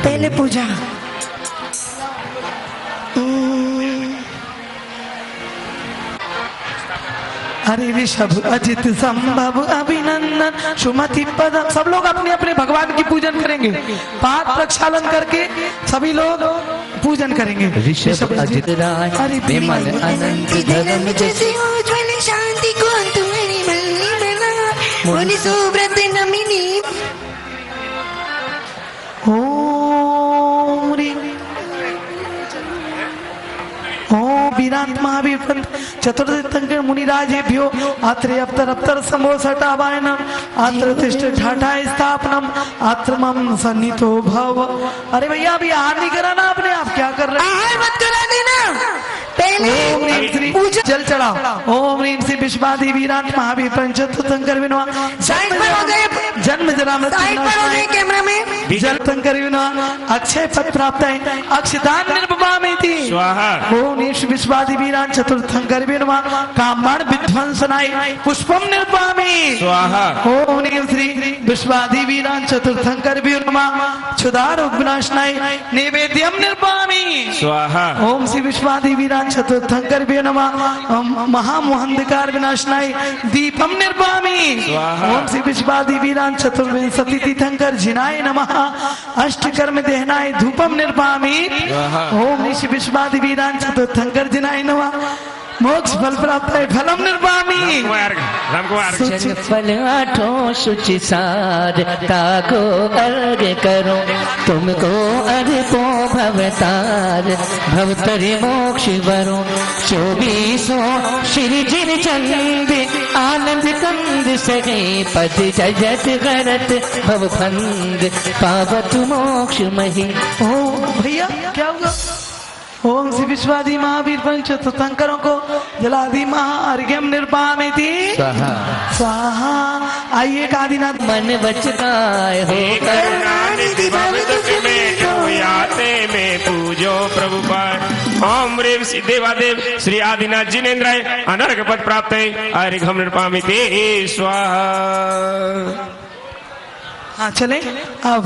पहले पूजा। हरि ऋषभ अजित संभव अभिनंदन सुमति पद। सब लोग अपने अपने भगवान की पूजन करेंगे, पाद प्रक्षालन करके सभी लोग पूजन करेंगे। ऋषभ अजित राज विमल अनंत धर्म जैसे उज्ज्वल शांति को तुम्हारी मल्ली बना, मुनि सुब्रत नमिनी। ओम वीरांत महावीर पंत चतुर्दंकर मुनिराजेभ्यो आत्रे अप्तर समो सटावायन आत्र तिष्ठ ठाठा स्थापनम आत्रमम सन्नितो भव। अरे भैया अभी आहार नहीं करा ना आपने, आप क्या कर रहे हैं? आहार मत करा देना, पहले पूजा जल चढ़ाओ। ओम ह्रीं श्री विश्वाधि वीरांत महावीर पंत चतुर्दंकर विनवा जन्म जरा मृत्यु कैमरा में जल तंकर अक्षय पद प्राप्त है, अक्षदान निर्भवामि थी। ओम विश्वादि वीरान चतुर्थंकर विनमा कामण विध्वंसनाय पुष्पम निर्वामि स्वाहा। ओम श्री विश्वादि वीरान चतुर्थंकर विनमा क्षुधार विनाशनाय नैवेद्यम निर्वामि स्वाहा। ओम श्री विश्वादि वीरान चतुर्थंकर विनमा महामोहंधकार विनाशनाय दीपम निर्वामि स्वाहा। ओम श्री विश्वादि वीरान चतुर्विंशति तीर्थंकर जिनाय नमः अष्टकर्म देहनाय धूपम निर्वामि। ओम श्री विश्वादि वीरान चतुर्थंकर जिनाय नमः मोक्ष फल प्राप्त है फलम निर्वामी। फल आठों शुचि सार ताको अर्घ करो, तुमको अर्पो भवतार भवतरि मोक्ष वरो। 24 श्री जिन चंद आनंद कंद सगे पद जजत गरत भव फंद पावत मोक्ष मही। ओ भैया क्या हुआ? ओम श्री विश्वादि महावीर पंच तीर्थंकरों को जलादि महार्घ्यम निर्वामेति स्वाहा। आइए आदिनाथ मन बचकाय हो करुणानिधि भव तुझ में जो याते में पूजो प्रभु पार। ओम रेव देवादेव श्री आदिनाथ जिनेन्द्राय अनर्घ पद प्राप्त अर्घ हम नृपामि ते स्वाहा। हाँ चले। अब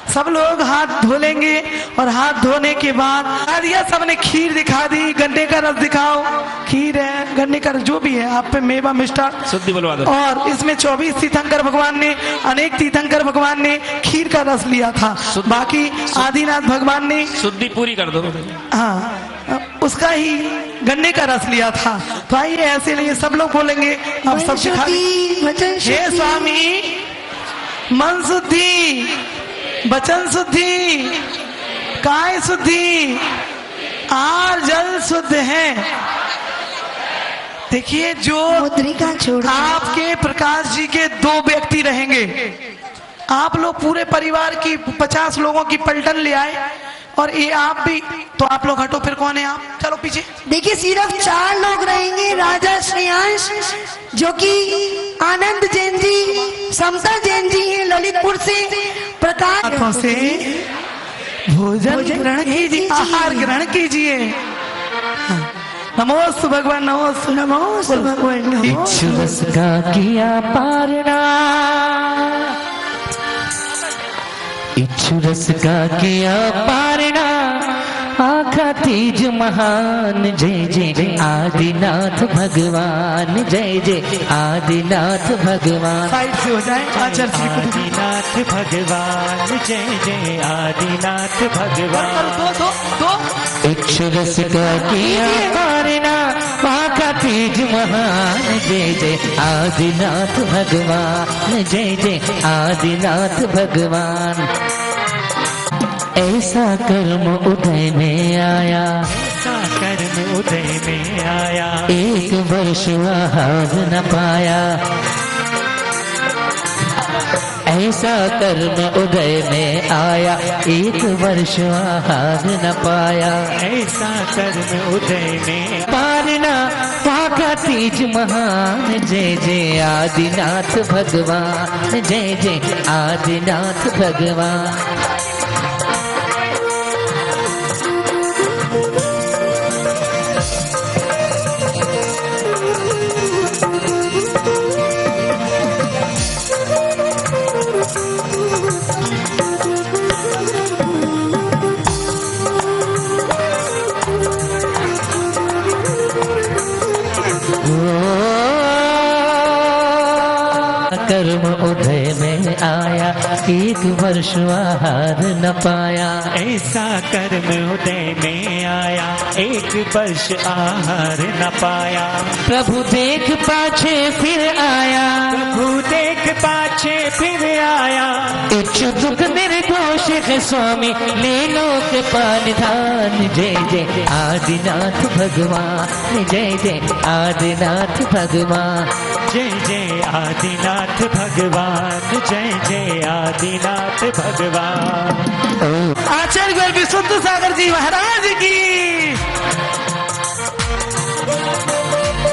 सब लोग हाथ धो लेंगे और हाथ धोने के बाद दिया सबने खीर दिखा दी, गन्ने का रस दिखाओ, खीर है, गन्ने का रस जो भी है, आप पे मेवा मिष्टा शुद्धि बुलवा दो। और इसमें 24 तीर्थंकर भगवान ने, अनेक तीर्थंकर भगवान ने खीर का रस लिया था, बाकी आदिनाथ भगवान ने शुद्धि पूरी कर दो। हाँ उसका ही गन्ने का रस लिया था। तो आइए ऐसे लिए सब लोग बोलेंगे। अब सब दिखा हे स्वामी मन शुद्धि, वचन शुद्धि, काय शुद्धि, आर जल शुद्ध है। देखिए जो आपके प्रकाश जी के 2 व्यक्ति रहेंगे, आप लोग पूरे परिवार की 50 लोगों की पलटन ले आए और ये आप भी, तो आप लोग हटो, फिर कौन है आप, चलो पीछे। देखिए सिर्फ 4 लोग रहेंगे, राजा श्रेयांश जो कि आनंद जैन जी, समता जैन जी है ललितपुर से, प्रकाश से भोजन ग्रहण कीजिए, आहार ग्रहण कीजिए। नमोस्तु भगवान, नमोस्तु नमोस्तु भगवान। इच्छु रस का किया पारना, इच्छु रस का किया पारना, आखा तीज महान, जय जय आदिनाथ भगवान, जय जय आदिनाथ भगवान। साइड से हो जाए आचार्य श्री को। आदिनाथ भगवान, जय जय आदिनाथ भगवान। दो इच्छु रस का किया पारना, आखा तीज महान, जय जय आदिनाथ भगवान, जय जय आदिनाथ भगवान। ऐसा कर्म उदय में आया, ऐसा कर्म उदय में आया, 1 वर्ष आहार न पाया। ऐसा कर्म उदय में आया, 1 वर्ष आहार न पाया। ऐसा कर्म उदय में पारना पाका तीज महान, जय जय आदिनाथ भगवान, जय जय आदिनाथ भगवान। कर्म उदय में आया, 1 वर्ष आहार न पाया। ऐसा कर्म उदय में आया, 1 वर्ष आहार न पाया। प्रभु देख पाछे फिर आया, प्रभु देख पाछे फिर आया। इच्छु दुख निर्दोष है स्वामी, ले लो कृपा निधान, जय जय आदिनाथ भगवान, जय जय आदिनाथ भगवान। जय जय आदिनाथ भगवान, जय जय आदिनाथ भगवान। आचार्य गोयल विशुद्ध सागर जी महाराज की।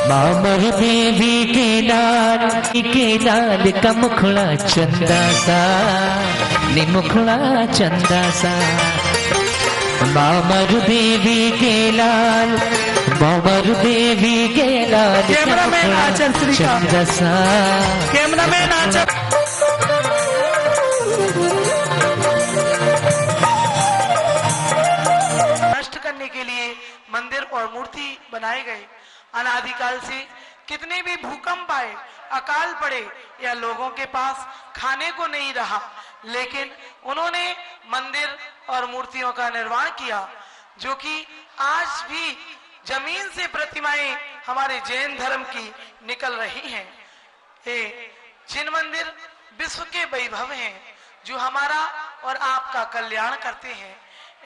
मामर देवी के लाल का मुखड़ा चंदा सा, निमुखड़ा चंदा सा। मामर देवी के लाल, मामर देवी के लाल, कैमरामैन आचार्य श्री का, चंदा सा। कैमरामैन आचार्य। नष्ट करने के लिए मंदिर और मूर्ति बनाए गए। अनादिकाल से कितने भी भूकंप आए, अकाल पड़े या लोगों के पास खाने को नहीं रहा, लेकिन उन्होंने मंदिर और मूर्तियों का निर्माण किया, जो कि आज भी जमीन से प्रतिमाएं हमारे जैन धर्म की निकल रही हैं। ये जिन मंदिर विश्व के वैभव हैं, जो हमारा और आपका कल्याण करते हैं।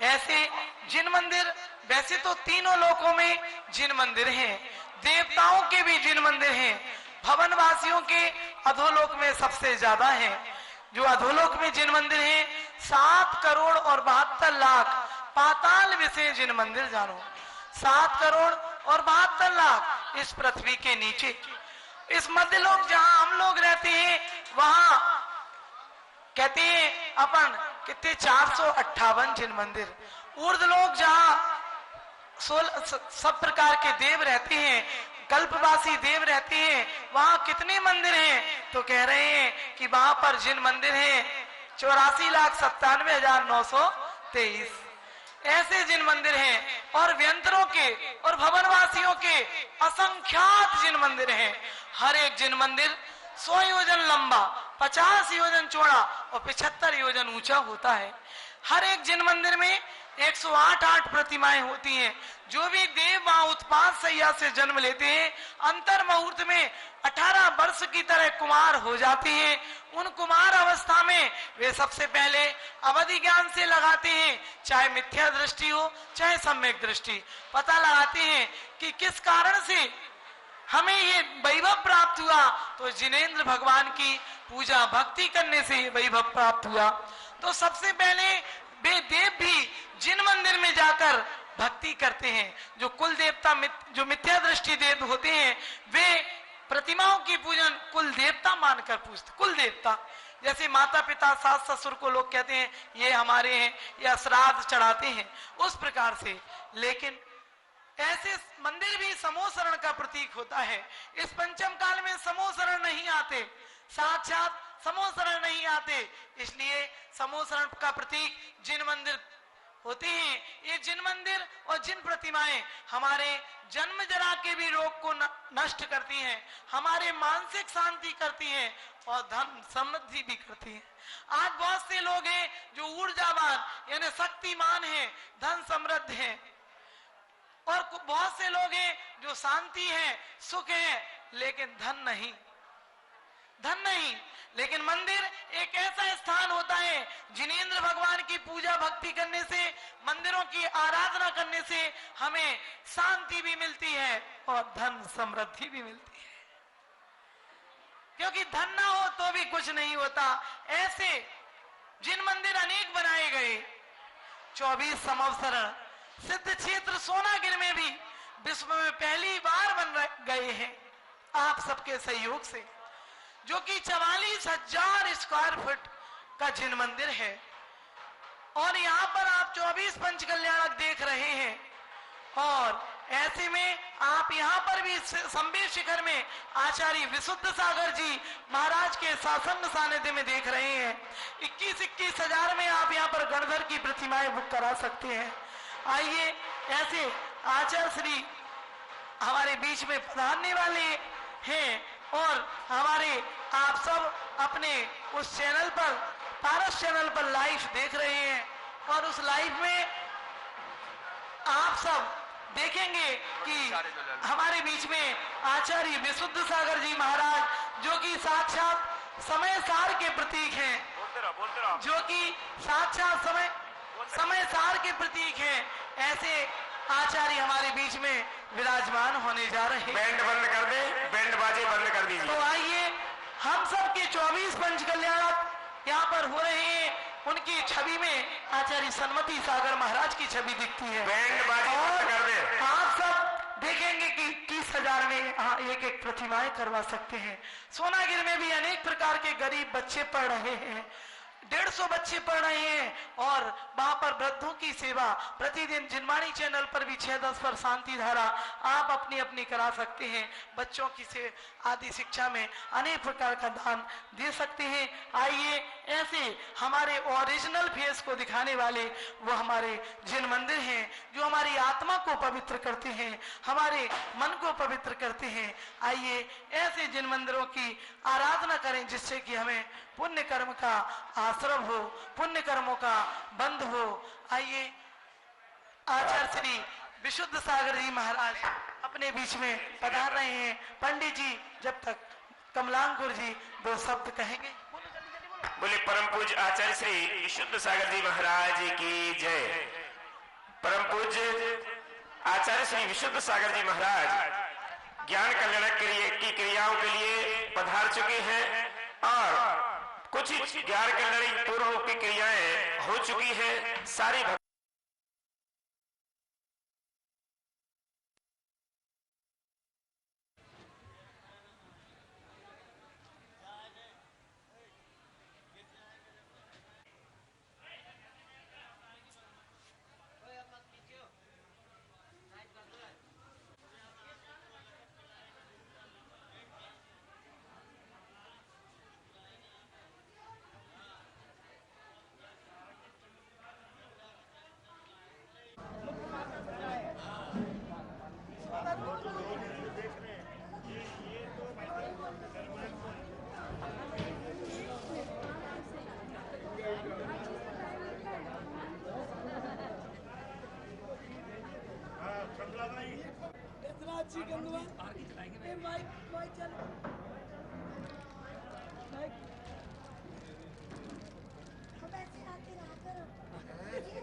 ऐसे जिन मंदिर, वैसे तो तीनों लोकों में जिन मंदिर हैं, देवताओं के भी जिन मंदिर हैं, भवनवासियों के अधोलोक में सबसे ज्यादा हैं। जो अधोलोक में जिन मंदिर हैं, 7 करोड़ और 72 लाख पाताल विषय जिन मंदिर जानो। 7 करोड़ और 72 लाख इस पृथ्वी के नीचे। इस मध्यलोक जहां हम लोग रहते हैं, वहां कहते हैं अपन कितने 458 जिन मंदिर। ऊर्ध्वलोक जहां सब प्रकार के देव रहते हैं, कल्पवासी देव रहते हैं। वहां कितने मंदिर हैं? तो कह रहे हैं कि वहां पर जिन मंदिर हैं 84,97,923 ऐसे जिन मंदिर हैं, और व्यंतरों के और भवनवासियों के असंख्यात जिन मंदिर हैं। हर एक जिन मंदिर 100 योजन लंबा, 50 योजन चौड़ा और 75 योजन ऊंचा होता है। हर एक जिन मंदिर में 108 प्रतिमाएं होती हैं। जो भी देव वहां उत्पात सैया से जन्म लेते हैं, अंतर मुहूर्त में 18 वर्ष की तरह कुमार हो जाते हैं। उन कुमार अवस्था में वे सबसे पहले अवधि ज्ञान से लगाते हैं, चाहे मिथ्या दृष्टि हो चाहे सम्यक दृष्टि, पता लगाते हैं कि किस कारण से हमें ये वैभव प्राप्त हुआ। तो जिनेंद्र भगवान की पूजा भक्ति करने से ये वैभव प्राप्त हुआ। तो सबसे पहले वे देव भी जिन मंदिर में जाकर भक्ति करते हैं, जो कुल देवता जो मिथ्या दृष्टि देव होते हैं, वे प्रतिमाओं की पूजन कुल देवता मानकर पूजते। कुल देवता जैसे माता पिता सास ससुर को लोग कहते हैं ये हमारे हैं, या श्राद्ध चढ़ाते हैं, उस प्रकार से। लेकिन ऐसे मंदिर भी समूह शरण का प्रतीक होता है। इस पंचम काल में समूह शरण नहीं आते, साक्षात समूह शरण नहीं आते, इसलिए समूह शरण का प्रतीक जिन मंदिर होते हैं। ये जिन मंदिर और जिन प्रतिमाएं हमारे जन्म जरा के भी रोग को नष्ट करती हैं, हमारे मानसिक शांति करती हैं और धन समृद्धि भी करती हैं। आज बहुत से लोग हैं जो ऊर्जावान यानी शक्तिमान हैं, धन समृद्ध हैं, और बहुत से लोग हैं जो शांति है, सुख है, लेकिन धन नहीं। लेकिन मंदिर एक ऐसा स्थान होता है, जिनेंद्र भगवान की पूजा भक्ति करने से, मंदिरों की आराधना करने से हमें शांति भी मिलती है और धन समृद्धि भी मिलती है। क्योंकि धन ना हो तो भी कुछ नहीं होता। ऐसे जिन मंदिर अनेक बनाए गए, 24 संवत्सर सिद्ध क्षेत्र सोनागिर में भी विश्व में पहली बार बन गए हैं आप सबके सहयोग से, जो कि 44,000 स्क्वायर फुट का जिन मंदिर है। और यहाँ पर आप 24 पंचकल्याणक देख रहे हैं, और ऐसे में आप यहाँ पर भी संबीर शिखर में आचार्य विशुद्ध सागर जी महाराज के शासन सानिध्य में देख रहे हैं। 21-21 हजार में आप यहाँ पर गणधर की प्रतिमाएं बुक करा सकते हैं। आइए, ऐसे आचार्य श्री हमारे बीच में पधारने वाले हैं, और हमारे आप सब अपने उस चैनल पर, पारस चैनल पर लाइव देख रहे हैं, और उस लाइव में आप सब देखेंगे कि हमारे बीच में आचार्य विशुद्ध सागर जी महाराज, जो कि साक्षात समय सार के प्रतीक हैं, जो कि साक्षात समय सार के प्रतीक हैं, ऐसे आचार्य हमारे बीच में विराजमान होने जा रहे हैं। बैंड बंद कर दे, बैंड बाजे बंद कर दीजिए। तो आइए, हम सब के 24 पंचकल्याणक यहाँ पर हो रहे हैं। उनकी छवि में आचार्य सन्मति सागर महाराज की छवि दिखती है। बैंड बाजे बंद कर दे। आप सब देखेंगे कि 30,000 में एक एक प्रतिमाएं करवा सकते हैं। सोनागिर में भी अनेक प्रकार के गरीब बच्चे पढ़ रहे हैं, 150 बच्चे पढ़ रहे हैं, और वहां पर वृद्धों की सेवा प्रतिदिन जिनवाणी चैनल पर भी 6-10 पर शांति धारा आप अपनी अपनी करा सकते हैं। बच्चों की से आदि शिक्षा में अनेक प्रकार का दान दे सकते हैं। आइए, ऐसे हमारे ओरिजिनल फेस को दिखाने वाले वो हमारे जिन मंदिर हैं, जो हमारी आत्मा को पवित्र करते हैं, हमारे मन को पवित्र करते हैं। आइए, ऐसे जिन मंदिरों की आराधना करें, जिससे कि हमें पुण्य कर्म का आश्रम हो, पुण्य कर्मों का बंध हो। आइए, आचार्य श्री विशुद्ध सागर जी महाराज अपने बीच में पधार रहे हैं। पंडित जी जब तक कमलांकुर जी 2 शब्द कहेंगे। बोले परम पूज्य आचार्य श्री विशुद्ध सागर जी महाराज की जय। परम पूज्य आचार्य श्री विशुद्ध सागर जी महाराज ज्ञान कल्याण की क्रियाओं के लिए पधार चुके हैं, और कुछ ज्ञान कल्याण पूर्व की क्रियाएं हो चुकी हैं। सारी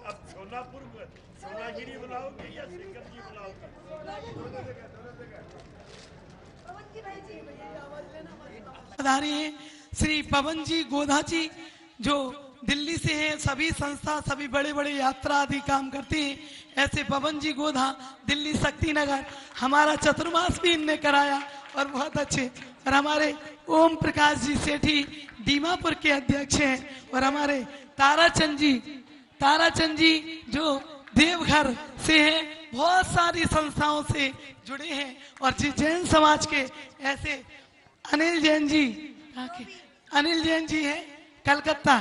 अब सोनागिरी बुलाओगे या सिकम जी बुलाओगे? पधारे हैं श्री पवन जी गोधा जी, जो दिल्ली से हैं। सभी संस्था, सभी बड़े बड़े यात्रा आदि काम करते हैं। ऐसे पवन जी गोधा दिल्ली शक्ति नगर, हमारा चतुर्मास भी इनने कराया और बहुत अच्छे। और हमारे ओम प्रकाश जी सेठी दीमापुर के अध्यक्ष हैं। और हमारे ताराचंद जी जो देवघर से हैं, बहुत सारी संस्थाओं से जुड़े हैं। और जैन समाज के ऐसे अनिल जैन जी हैं कलकत्ता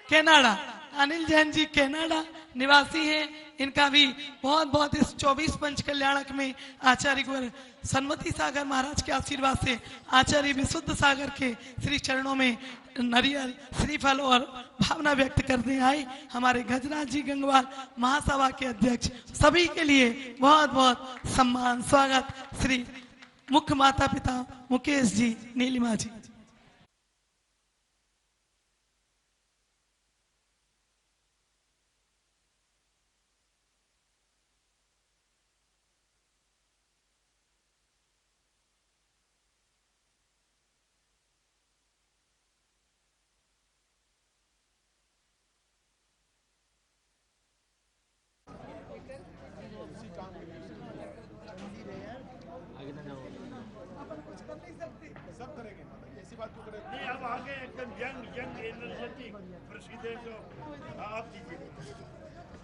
कनाडा। अनिल जैन जी कनाडा निवासी हैं। इनका भी बहुत बहुत इस 24 पंच कल्याणक में आचार्य गुरु सन्मति सागर महाराज के आशीर्वाद से आचार्य विशुद्ध सागर के श्री चरणों में नारियल, श्रीफल और भावना व्यक्त करने आए हमारे गजराज जी गंगवाल महासभा के अध्यक्ष। सभी के लिए बहुत बहुत सम्मान स्वागत। श्री मुख्य माता पिता मुकेश जी, नीलिमा जी। सब करेंगे, ऐसी बात तो करेंगे नहीं। अब आगे एकदम यंग एनर्जेटिक प्रेसिडेंट आप दीजिए,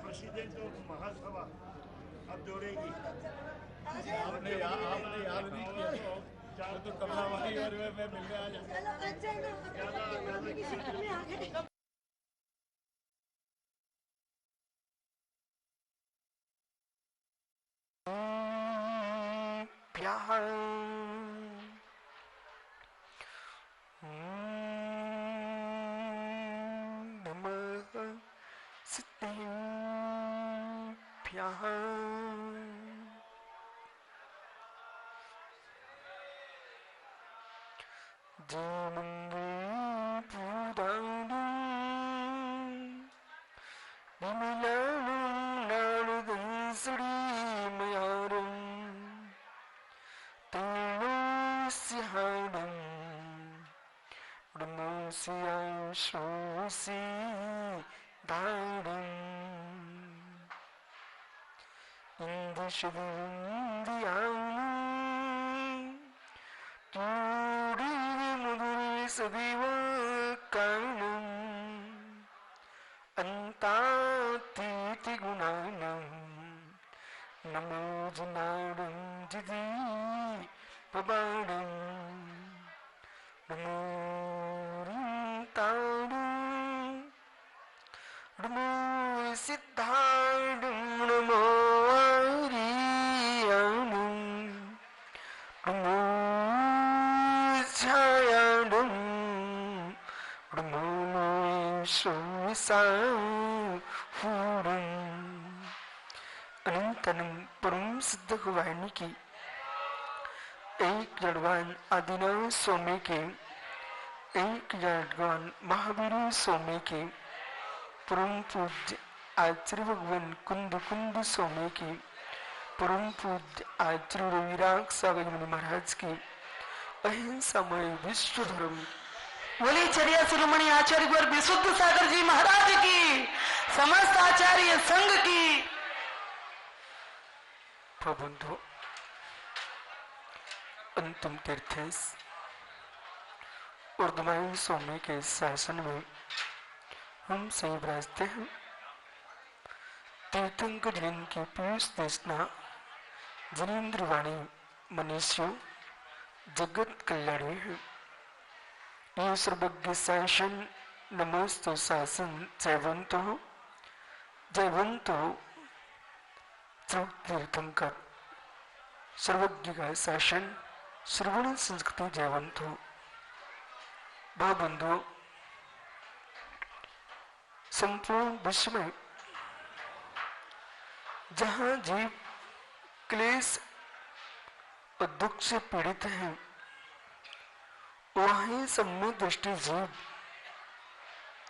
प्रेसिडेंट ऑफ महासभा अब जोड़ेगी। आपने याद नहीं किया चार तो कमला वाली और मैं मिलने आ जाऊंगा। अनंतनम परम सिद्ध वाहिनी की एक जड़वान आदिनाथ स्वामी के, एक जड़वान महावीर स्वामी के, परम पूज्य आचार्य भगवान कुंद कुंद स्वामी की, परम पूज्य आचार्य रविराग सागर मुनि महाराज की अहिंसामय विश्व धर्म बोली चरिया शिरोमणि आचार्य गुरु विशुद्ध सागर जी महाराज की, समस्त आचार्य संघ की। प्रबंधो अंतिम तीर्थेश उर्दमाई स्वामी के शासन में हम सही विराजते हैं। तीर्थंकर जिनकी पीयूष देशना जिनेन्द्र वाणी मनुष्यों जगत कल्याणी है। ये सर्वज्ञ शासन नमोस्तु शासन जयवंतो तीर्थंकर सर्वज्ञ का शासन श्रवण संस्कृति जयवंत हो। भावबंधु संपूर्ण विश्व में जहां जीव क्लेश और दुख से पीड़ित हैं, वहीं सम्यक दृष्टि जीव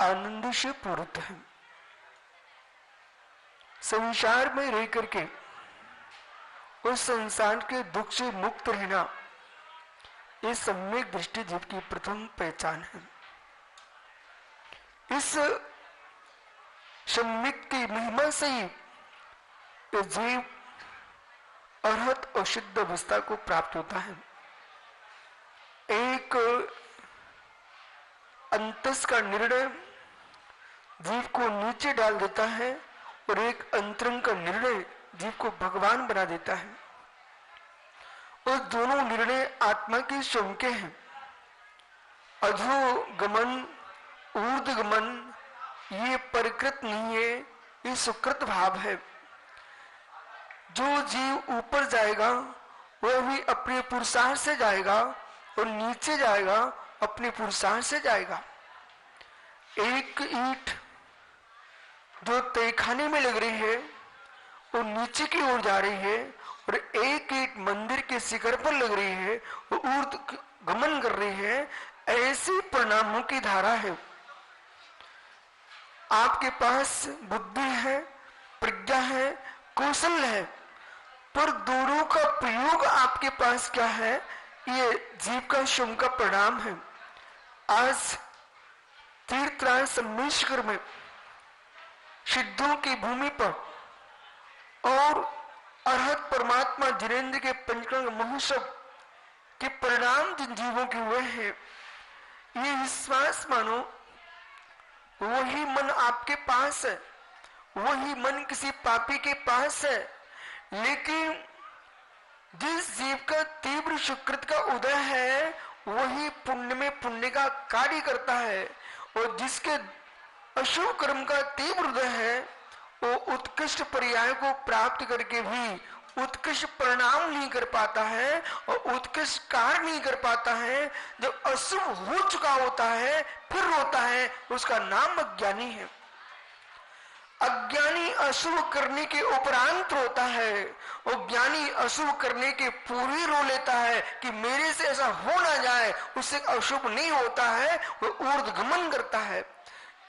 आनंद से पूरित है। संसार में रह करके उस संसार के दुख से मुक्त रहना, ये सम्यक दृष्टि जीव की प्रथम पहचान है। इस सम्यक की महिमा से ही जीव अरहत और सिद्ध अवस्था को प्राप्त होता है। एक अंतस का निर्णय जीव को नीचे डाल देता है और एक अंतरंग का निर्णय जीव को भगवान बना देता है। और दोनों निर्णय आत्मा के स्वयं के हैं। अधोगमन, ऊर्ध्वगमन ये परिकृत नहीं है, ये सुकृत भाव है। जो जीव ऊपर जाएगा वह भी अपने पुरुषार्थ से जाएगा और नीचे जाएगा अपने पुरुषार्थ से जाएगा। एक ईंट जो तहखाने में लग रही है वो नीचे की ओर जा रही है और एक ईंट मंदिर के शिखर पर लग रही है वो ऊर्ध्व गमन कर रही है। ऐसी परिणामों की धारा है। आपके पास बुद्धि है, प्रज्ञा है, कौशल है, पर दोनों का प्रयोग आपके पास क्या है, ये जीव का श्रम का परिणाम है। आज तीर्थराज सम्मेश्वर में सिद्धों की भूमि पर और अरहत परमात्मा जिनेन्द्र के पंचकर्म महोत्सव के परिणाम जिन जीवों के हुए हैं, ये विश्वास मानो वही मन आपके पास है, वही मन किसी पापी के पास है। लेकिन जिस जीव का तीव्र सुकृत का उदय है वही पुण्य में पुण्य का कार्य करता है, और जिसके अशुभ कर्म का तीव्र उदय है वो उत्कृष्ट पर्याय को प्राप्त करके भी उत्कृष्ट परिणाम नहीं कर पाता है और उत्कृष्ट कार्य नहीं कर पाता है। जब अशुभ हो चुका होता है फिर रोता है, उसका नाम अज्ञानी है। अज्ञानी अशुभ करने के उपरांत रोता है और ज्ञानी अशुभ करने के पूर्व रो लेता है कि मेरे से ऐसा हो ना जाए, उससे अशुभ नहीं होता है, वो ऊर्ध्वगमन करता है।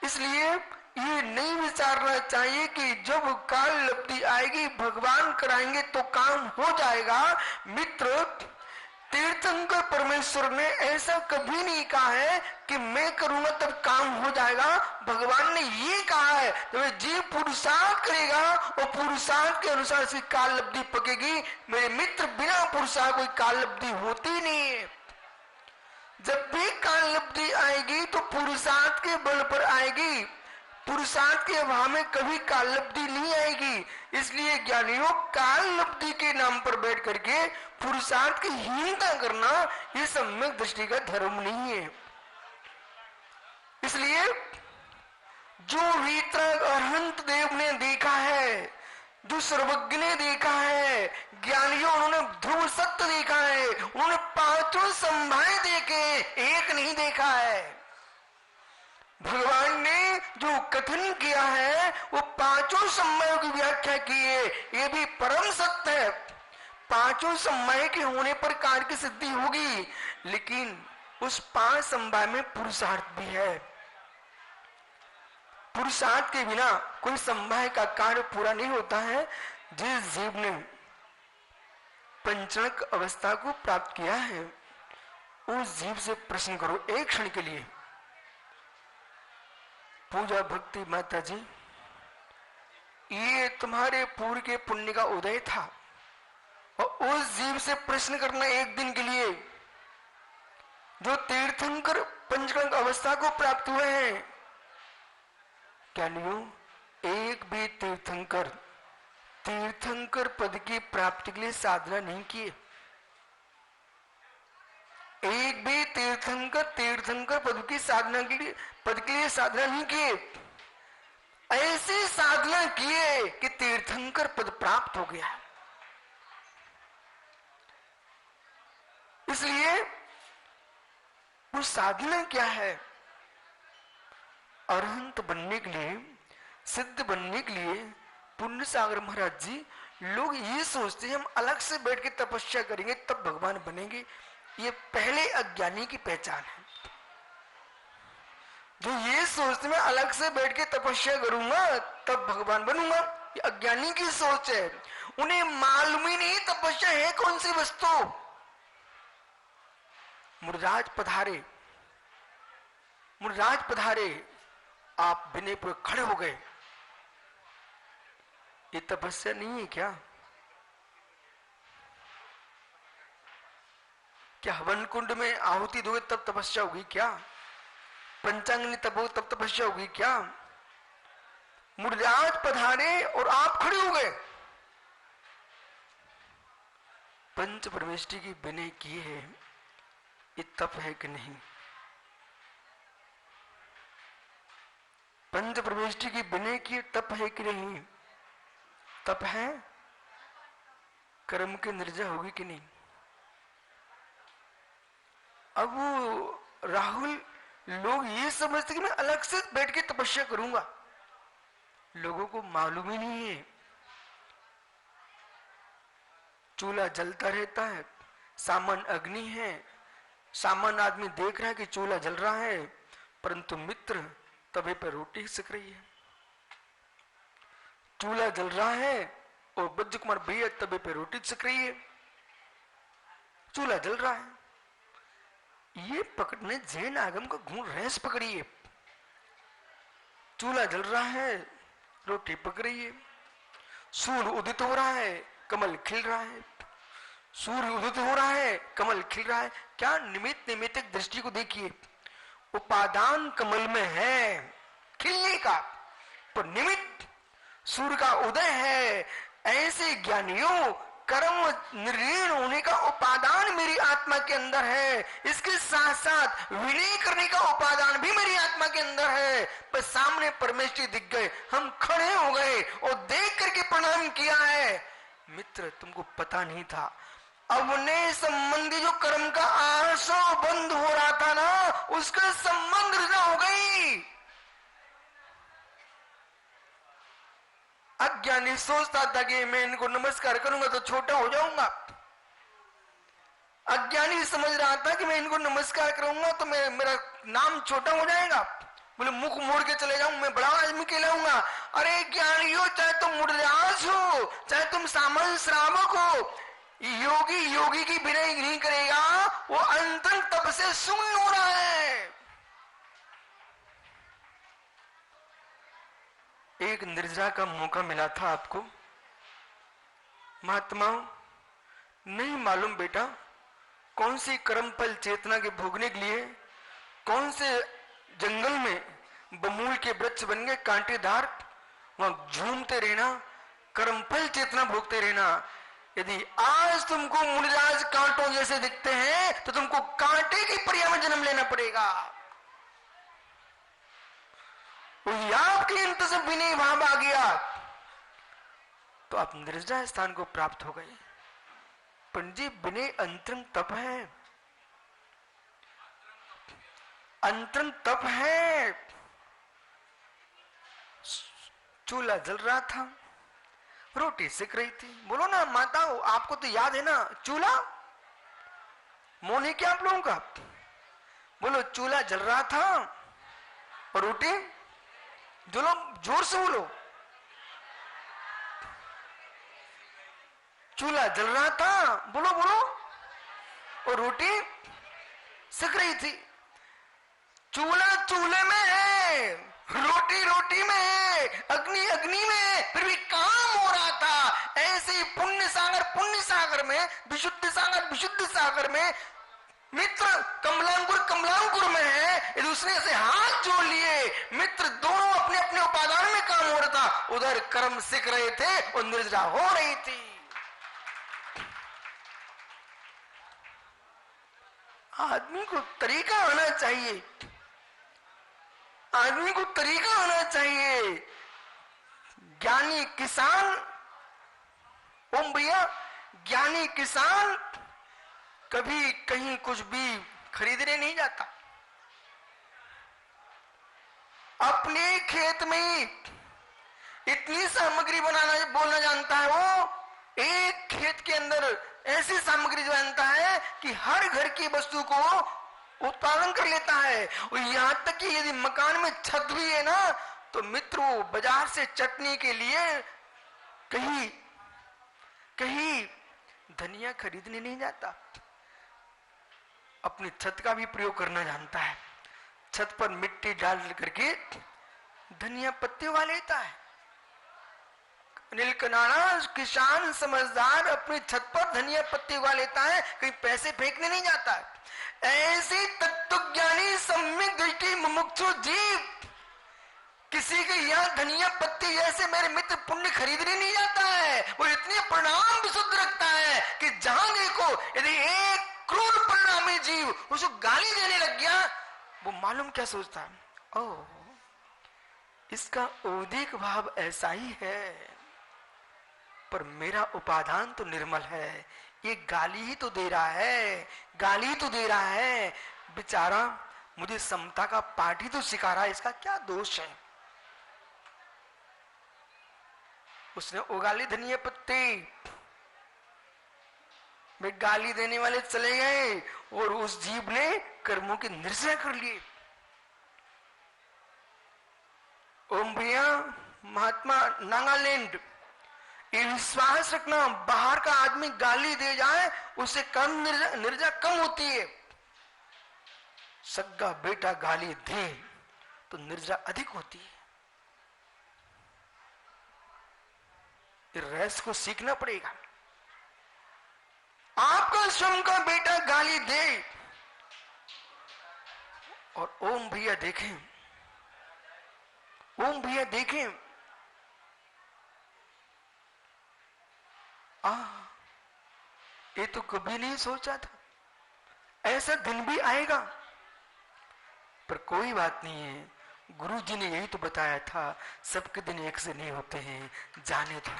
इसलिए ये नहीं विचारना चाहिए कि जब काल लब्धि आएगी भगवान कराएंगे तो काम हो जाएगा। मित्र, तीर्थंकर परमेश्वर ने ऐसा कभी नहीं कहा है कि मैं करूंगा तब काम हो जाएगा। भगवान ने ये कहा है जब जीव पुरुषार्थ करेगा और पुरुषार्थ के अनुसार से काल लब्धि पकेगी। मेरे मित्र, बिना पुरुषार्थ कोई काल लब्धि होती नहीं है। जब भी काल लब्धि आएगी तो पुरुषार्थ के बल पर आएगी, पुरुषार्थ के अभाव में कभी काल लब्धि नहीं आएगी। इसलिए ज्ञानियों, काल लब्धि के नाम पर बैठ करके पुरुषार्थ की हीनता करना ये सम्यक दृष्टि का धर्म नहीं है। इसलिए जो वीतराग अरहंत देव ने देखा है, जो सर्वज्ञ ने देखा है, ज्ञानियों उन्होंने ध्रुव सत्य देखा है, उन्होंने पांचों संभाए देखे, एक नहीं देखा है। भगवान ने जो कथन किया है वो पांचों सम्मयों की व्याख्या की है, ये भी परम सत्य है। पांचों सम्मय के होने पर कार्य की सिद्धि होगी, लेकिन उस पांच सम्मय में पुरुषार्थ भी है। पुरुषार्थ के बिना कोई सम्मय का कार्य पूरा नहीं होता है। जिस जीव ने पंचनक अवस्था को प्राप्त किया है उस जीव से प्रश्न करो एक क्षण के लिए, पूजा भक्ति माता जी, ये तुम्हारे पूर्व के पुण्य का उदय था, और उस जीव से प्रश्न करना एक दिन के लिए जो तीर्थंकर पंचकर्म अवस्था को प्राप्त हुए हैं। क्या नहीं, एक भी तीर्थंकर पद की प्राप्ति के लिए साधना नहीं किए। एक भी तीर्थंकर पद की साधना के लिए साधना नहीं किए। ऐसी साधना किए कि तीर्थंकर पद प्राप्त हो गया। इसलिए वो साधना क्या है? अरहंत बनने के लिए, सिद्ध बनने के लिए पुण्य सागर महाराज जी लोग ये सोचते हैं हम अलग से बैठ के तपस्या करेंगे तब भगवान बनेंगे। ये पहले अज्ञानी की पहचान है। जो ये सोचते मैं अलग से बैठ के तपस्या करूंगा तब भगवान बनूंगा, ये अज्ञानी की सोच है। उन्हें मालूम ही नहीं तपस्या है कौन सी वस्तु। मुरराज पधारे, मुरराज पधारे, आप विनयपूर्वक खड़े हो गए। ये तपस्या नहीं है क्या? क्या हवन कुंड में आहुति दोगे तब तपस्या होगी क्या? पंचांग तब हो तब तपस्या होगी क्या? मुरराज पधारे और आप खड़े हो गए। पंच परमेष्टि की विनय किए है, ये तप है कि नहीं? पंच परमेष्टि की विनय की तप है कि नहीं? तप है। कर्म की निर्जा होगी कि नहीं? अब वो राहुल लोग ये समझते कि मैं अलग से बैठ के तपस्या करूंगा, लोगों को मालूम ही नहीं है। चूल्हा जलता रहता है, सामान अग्नि है, सामान आदमी देख रहा है कि चूल्हा जल रहा है, परंतु मित्र तवे पर रोटी सिक रही है। चूल्हा जल रहा है और ब्रज कुमार भैया तवे पे रोटी सिक रही है। चूल्हा जल रहा है, ये पकड़ने जैन आगम का घूर रहस्य पकड़ी है। चूल्हा जल रहा है, रोटी पक रही है, सूर्य उदित हो रहा है, कमल खिल रहा है। सूर्य उदित हो रहा है, कमल खिल रहा है। क्या निमित्त नैमित्तिक दृष्टि को देखिए, उपादान कमल में है खिलने का, पर निमित्त सूर्य का उदय है। ऐसे ज्ञानियों कर्म निर्णय होने का उपादान मेरी आत्मा के अंदर है, इसके साथ साथ विनय करने का उपादान भी मेरी आत्मा के अंदर है। पर सामने परमेश्वर दिख गए, हम खड़े हो गए और देख करके प्रणाम किया है। मित्र तुमको पता नहीं था, अपने संबंधी जो कर्म का आशा बंद हो रहा था ना, उसका संबंध रचना हो गई। अज्ञानी सोचता था कि मैं इनको नमस्कार करूंगा तो छोटा हो जाऊंगा। अज्ञानी समझ रहा था कि मैं इनको नमस्कार करूंगा तो मेरा नाम छोटा हो जाएगा, बोले मुख मोड़ के चले जाऊं, मैं बड़ा आदमी कहलाऊंगा। अरे ज्ञानियों, चाहे तुम मुरदास हो, चाहे तुम सामान्य श्रावक हो, योगी योगी की विनय नहीं करेगा, वो अंतरंग तप से शून्य हो रहा है। एक निर्जरा का मौका मिला था आपको। महात्माओं, नहीं मालूम बेटा कौन सी कर्म फल चेतना के भोगने के लिए कौन से जंगल में बमूल के वृक्ष बन गए कांटेदार, वहां झूमते रहना, कर्म फल चेतना भोगते रहना। यदि आज तुमको मुनिराज कांटों जैसे दिखते हैं तो तुमको कांटे की पर्याय में जन्म लेना पड़ेगा। आपके इंत से विनय वहां आ गया तो आप निर्जरा स्थान को प्राप्त हो गए। पंडित विनय अंतरंग तप है, अंतरंग तप है। चूल्हा जल रहा था, रोटी सिक रही थी। बोलो ना माताओं, आपको तो याद है ना चूल्हा? मौन है क्या आप लोगों का? बोलो चूल्हा जल रहा था और रोटी, जो लोग जोर से बोलो, चूल्हा जल रहा था, बोलो बोलो, और रोटी सिक रही थी। चूल्हा चूल्हे में है, रोटी रोटी में है, अग्नि अग्नि में, फिर भी काम हो रहा था। ऐसे ही पुण्य सागर में, विशुद्ध सागर में मित्र कमलांकुर कमलांकुर में है। एक दूसरे से हाथ जोड़ लिए मित्र, दोनों अपने अपने उपादान में काम हो रहा था। उधर कर्म सिक रहे थे और निर्जरा हो रही थी। आदमी को तरीका आना चाहिए, आदमी को तरीका आना चाहिए। ज्ञानी किसान, ओम भैया, ज्ञानी किसान कभी कहीं कुछ भी खरीदने नहीं जाता। अपने खेत में इतनी सामग्री बोलना जानता है वो एक खेत के अंदर ऐसी सामग्री बनता है कि हर घर की वस्तु को उत्पादन कर लेता है। और यहां तक कि यदि मकान में छत भी है ना, तो मित्र वो बाजार से चटनी के लिए कहीं धनिया खरीदने नहीं जाता, अपनी छत का भी प्रयोग करना जानता है। छत पर मिट्टी डाल करके धनिया पत्ते उगा लेता है। अनिल कनाड़ा किसान समझदार अपनी छत पर धनिया पत्ते उगा लेता है, कहीं पैसे फेंकने नहीं जाता है। ऐसी तत्वज्ञानी सम्यक दृष्टि मुमुक्षु जीव किसी के यहाँ धनिया पत्ती जैसे मेरे मित्र पुण्य खरीदने नहीं जाता है। वो इतने परिणाम विशुद्ध रखता है कि जहां देखो यदि एक क्रूर परिणामी जीव उसको गाली देने लग गया, वो मालूम क्या सोचता है, ओह इसका औदिक भाव ऐसा ही है, पर मेरा उपादान तो निर्मल है, ये गाली ही तो दे रहा है, गाली तो दे रहा है, बेचारा मुझे समता का पाठ ही तो सिखा रहा है, इसका क्या दोष है। उसने उगा ली धनिया पत्ती, वे गाली देने वाले चले गए और उस जीव ने कर्मों की निर्जय कर लिए। ओम भैया महात्मा नागालैंड, ये विश्वास रखना, बाहर का आदमी गाली दे जाए उससे कम निर्जा कम होती है, सग्गा बेटा गाली दे तो निर्जा अधिक होती है। रहस्य को सीखना पड़ेगा। आपका स्वयं का बेटा गाली दे और ओम भैया देखें, ओम भैया देखें, ये तो कभी नहीं सोचा था, ऐसा दिन भी आएगा। पर कोई बात नहीं है, गुरु जी ने यही तो बताया था, सबके दिन एक से नहीं होते हैं, जाने दो,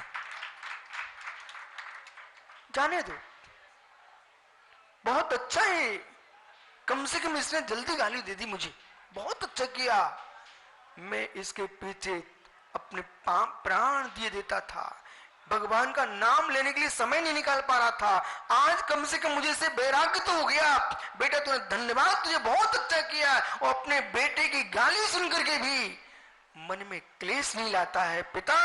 जाने दो। बहुत अच्छा है, कम से कम इसने जल्दी गाली दे दी मुझे, बहुत अच्छा किया। मैं इसके पीछे अपने प्राण दिए देता था, भगवान का नाम लेने के लिए समय नहीं निकाल पा रहा था, आज कम से कम मुझे से बैराग्य तो हो गया। बेटा तूने धन्यवाद, तुझे बहुत अच्छा किया। और अपने बेटे की गाली सुन करके भी मन में क्लेश नहीं लाता है पिता,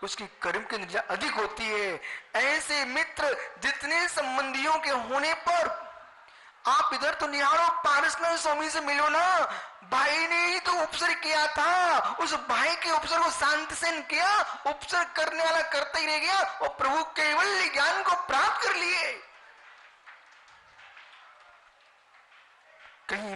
उसकी कर्म की निर्जा अधिक होती है। ऐसे मित्र जितने संबंधियों के होने पर आप इधर तो निहारो, पारसनाथ स्वामी से मिलो ना, भाई ने ही तो उपसर्ग किया था, उस भाई के उपसर्ग को शांति सेन किया, उपसर्ग करने वाला करता ही रह गया और प्रभु केवल ज्ञान को प्राप्त कर लिए। कहीं